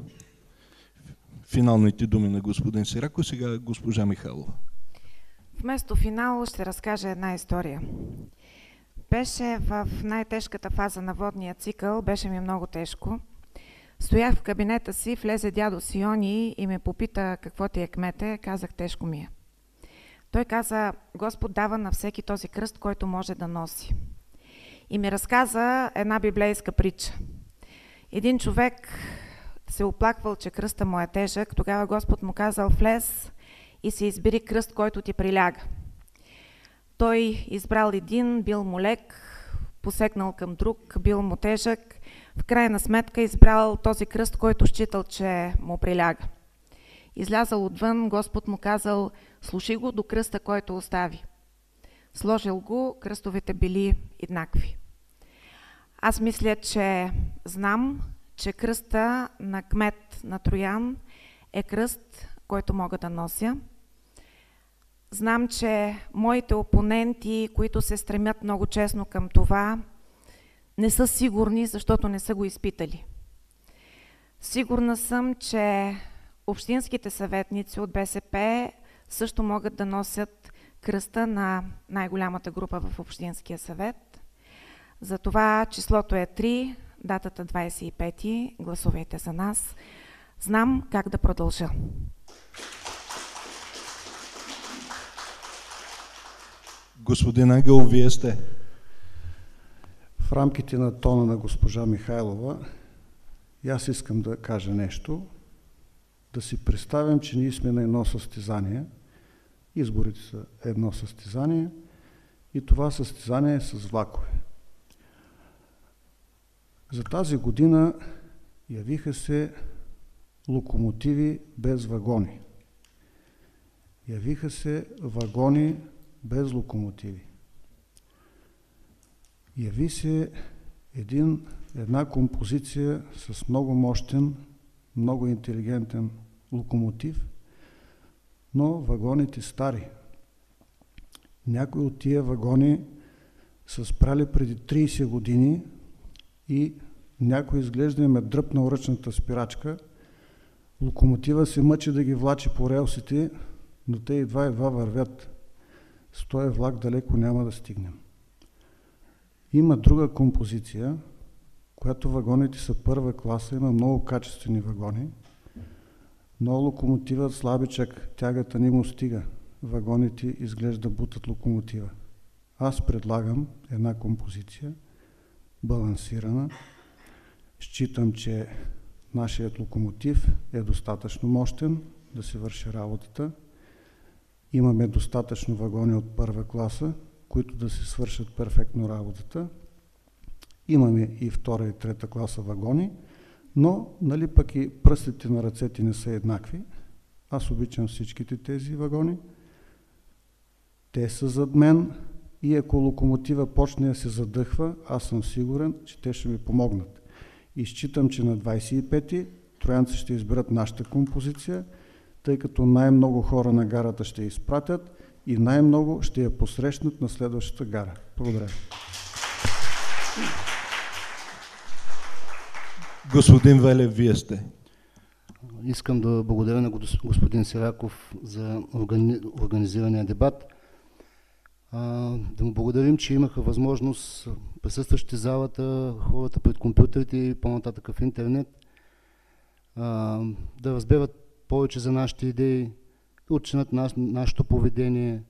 A: Финалните думи на господин Сираков, сега госпожа Михайлова.
C: Вместо финал ще разкажа една история. Беше в най-тежката фаза на водния цикъл, беше ми много тежко. Стоях в кабинета си, влезе дядо Сиони и ме попита: какво ти е, кмете? Казах: тежко ми е. Той каза: Господ дава на всеки този кръст, който може да носи. И ми разказа една библейска притча. Един човек се оплаквал, че кръста му е тежък, тогава Господ му казал: влез и се избери кръст, който ти приляга. Той избрал един, бил му лек, посегнал към друг, бил му тежък, в крайна сметка избрал този кръст, който считал, че му приляга. Излязал отвън, Господ му казал: слушай го до кръста, който остави. Сложил го, кръстовете били еднакви. Аз мисля, че знам, че кръста на кмет на Троян е кръст, който мога да нося. Знам, че моите опоненти, които се стремят много честно към това, не са сигурни, защото не са го изпитали. Сигурна съм, че общинските съветници от БСП също могат да носят кръста на най-голямата група в Общинския съвет. Затова числото е 3, датата 25, гласувайте за нас. Знам как да продължа.
A: Господин Ангел, вие сте.
D: В рамките на тона на госпожа Михайлова, и аз искам да кажа нещо. Да си представим, че ние сме на едно състезание. Изборите са едно състезание и това състезание е с влакове. За тази година явиха се локомотиви без вагони. Явиха се вагони без локомотиви. Яви се една композиция с много мощен, много интелигентен локомотив, но вагоните стари. Някои от тия вагони са спрали преди 30 години и някой изглежда им е дръпнал ръчната спирачка. Локомотива се мъчи да ги влачи по релсите, но те едва вървят. С този влак далеко няма да стигнем. Има друга композиция, която вагоните са първа класа, има много качествени вагони, но локомотивът слабичък, тягата не му стига. Вагоните изглежда бутат локомотива. Аз предлагам една композиция, балансирана. Считам, че нашият локомотив е достатъчно мощен да си върши работата. Имаме достатъчно вагони от първа класа, които да си свършат перфектно работата. Имаме и втора и трета класа вагони, но нали пък и пръстите на ръцете не са еднакви. Аз обичам всичките тези вагони. Те са зад мен и ако локомотива почне да се задъхва, аз съм сигурен, че те ще ми помогнат. И считам, че на 25-ти троянци ще изберат нашата композиция, тъй като най-много хора на гарата ще я изпратят и най-много ще я посрещнат на следващата гара. Благодаря.
A: Господин Велев, вие сте.
E: Искам да благодаря на господин Сираков за организирания дебат. Да му благодарим, че имаха възможност присъстващите в залата, хората пред компютрите и по-нататък в интернет да разберат повече за нашите идеи, да оценят нашето поведение,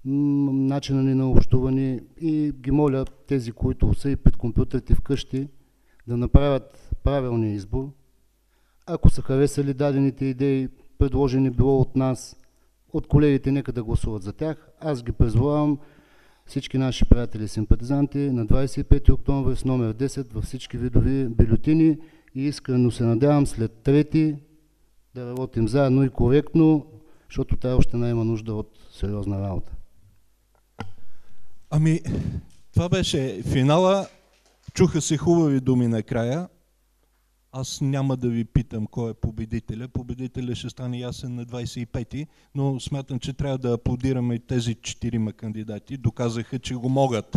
E: начина ни на общуване и ги моля тези, които са и пред компютрите вкъщи, да направят правилния избор. Ако са харесали дадените идеи, предложени било от нас, от колегите, нека да гласуват за тях. Аз ги призовавам всички наши приятели и симпатизанти на 25 октомври с номер 10 във всички видови бюлетини и искрено се надявам след трети да работим заедно и коректно, защото тази община има нужда от сериозна работа.
A: Ами, това беше финала. Чуха се хубави думи накрая. Аз няма да ви питам кой е победителя. Победителя ще стане ясен на 25-ти, но смятам, че трябва да аплодираме и тези 4 кандидати. Доказаха, че го могат.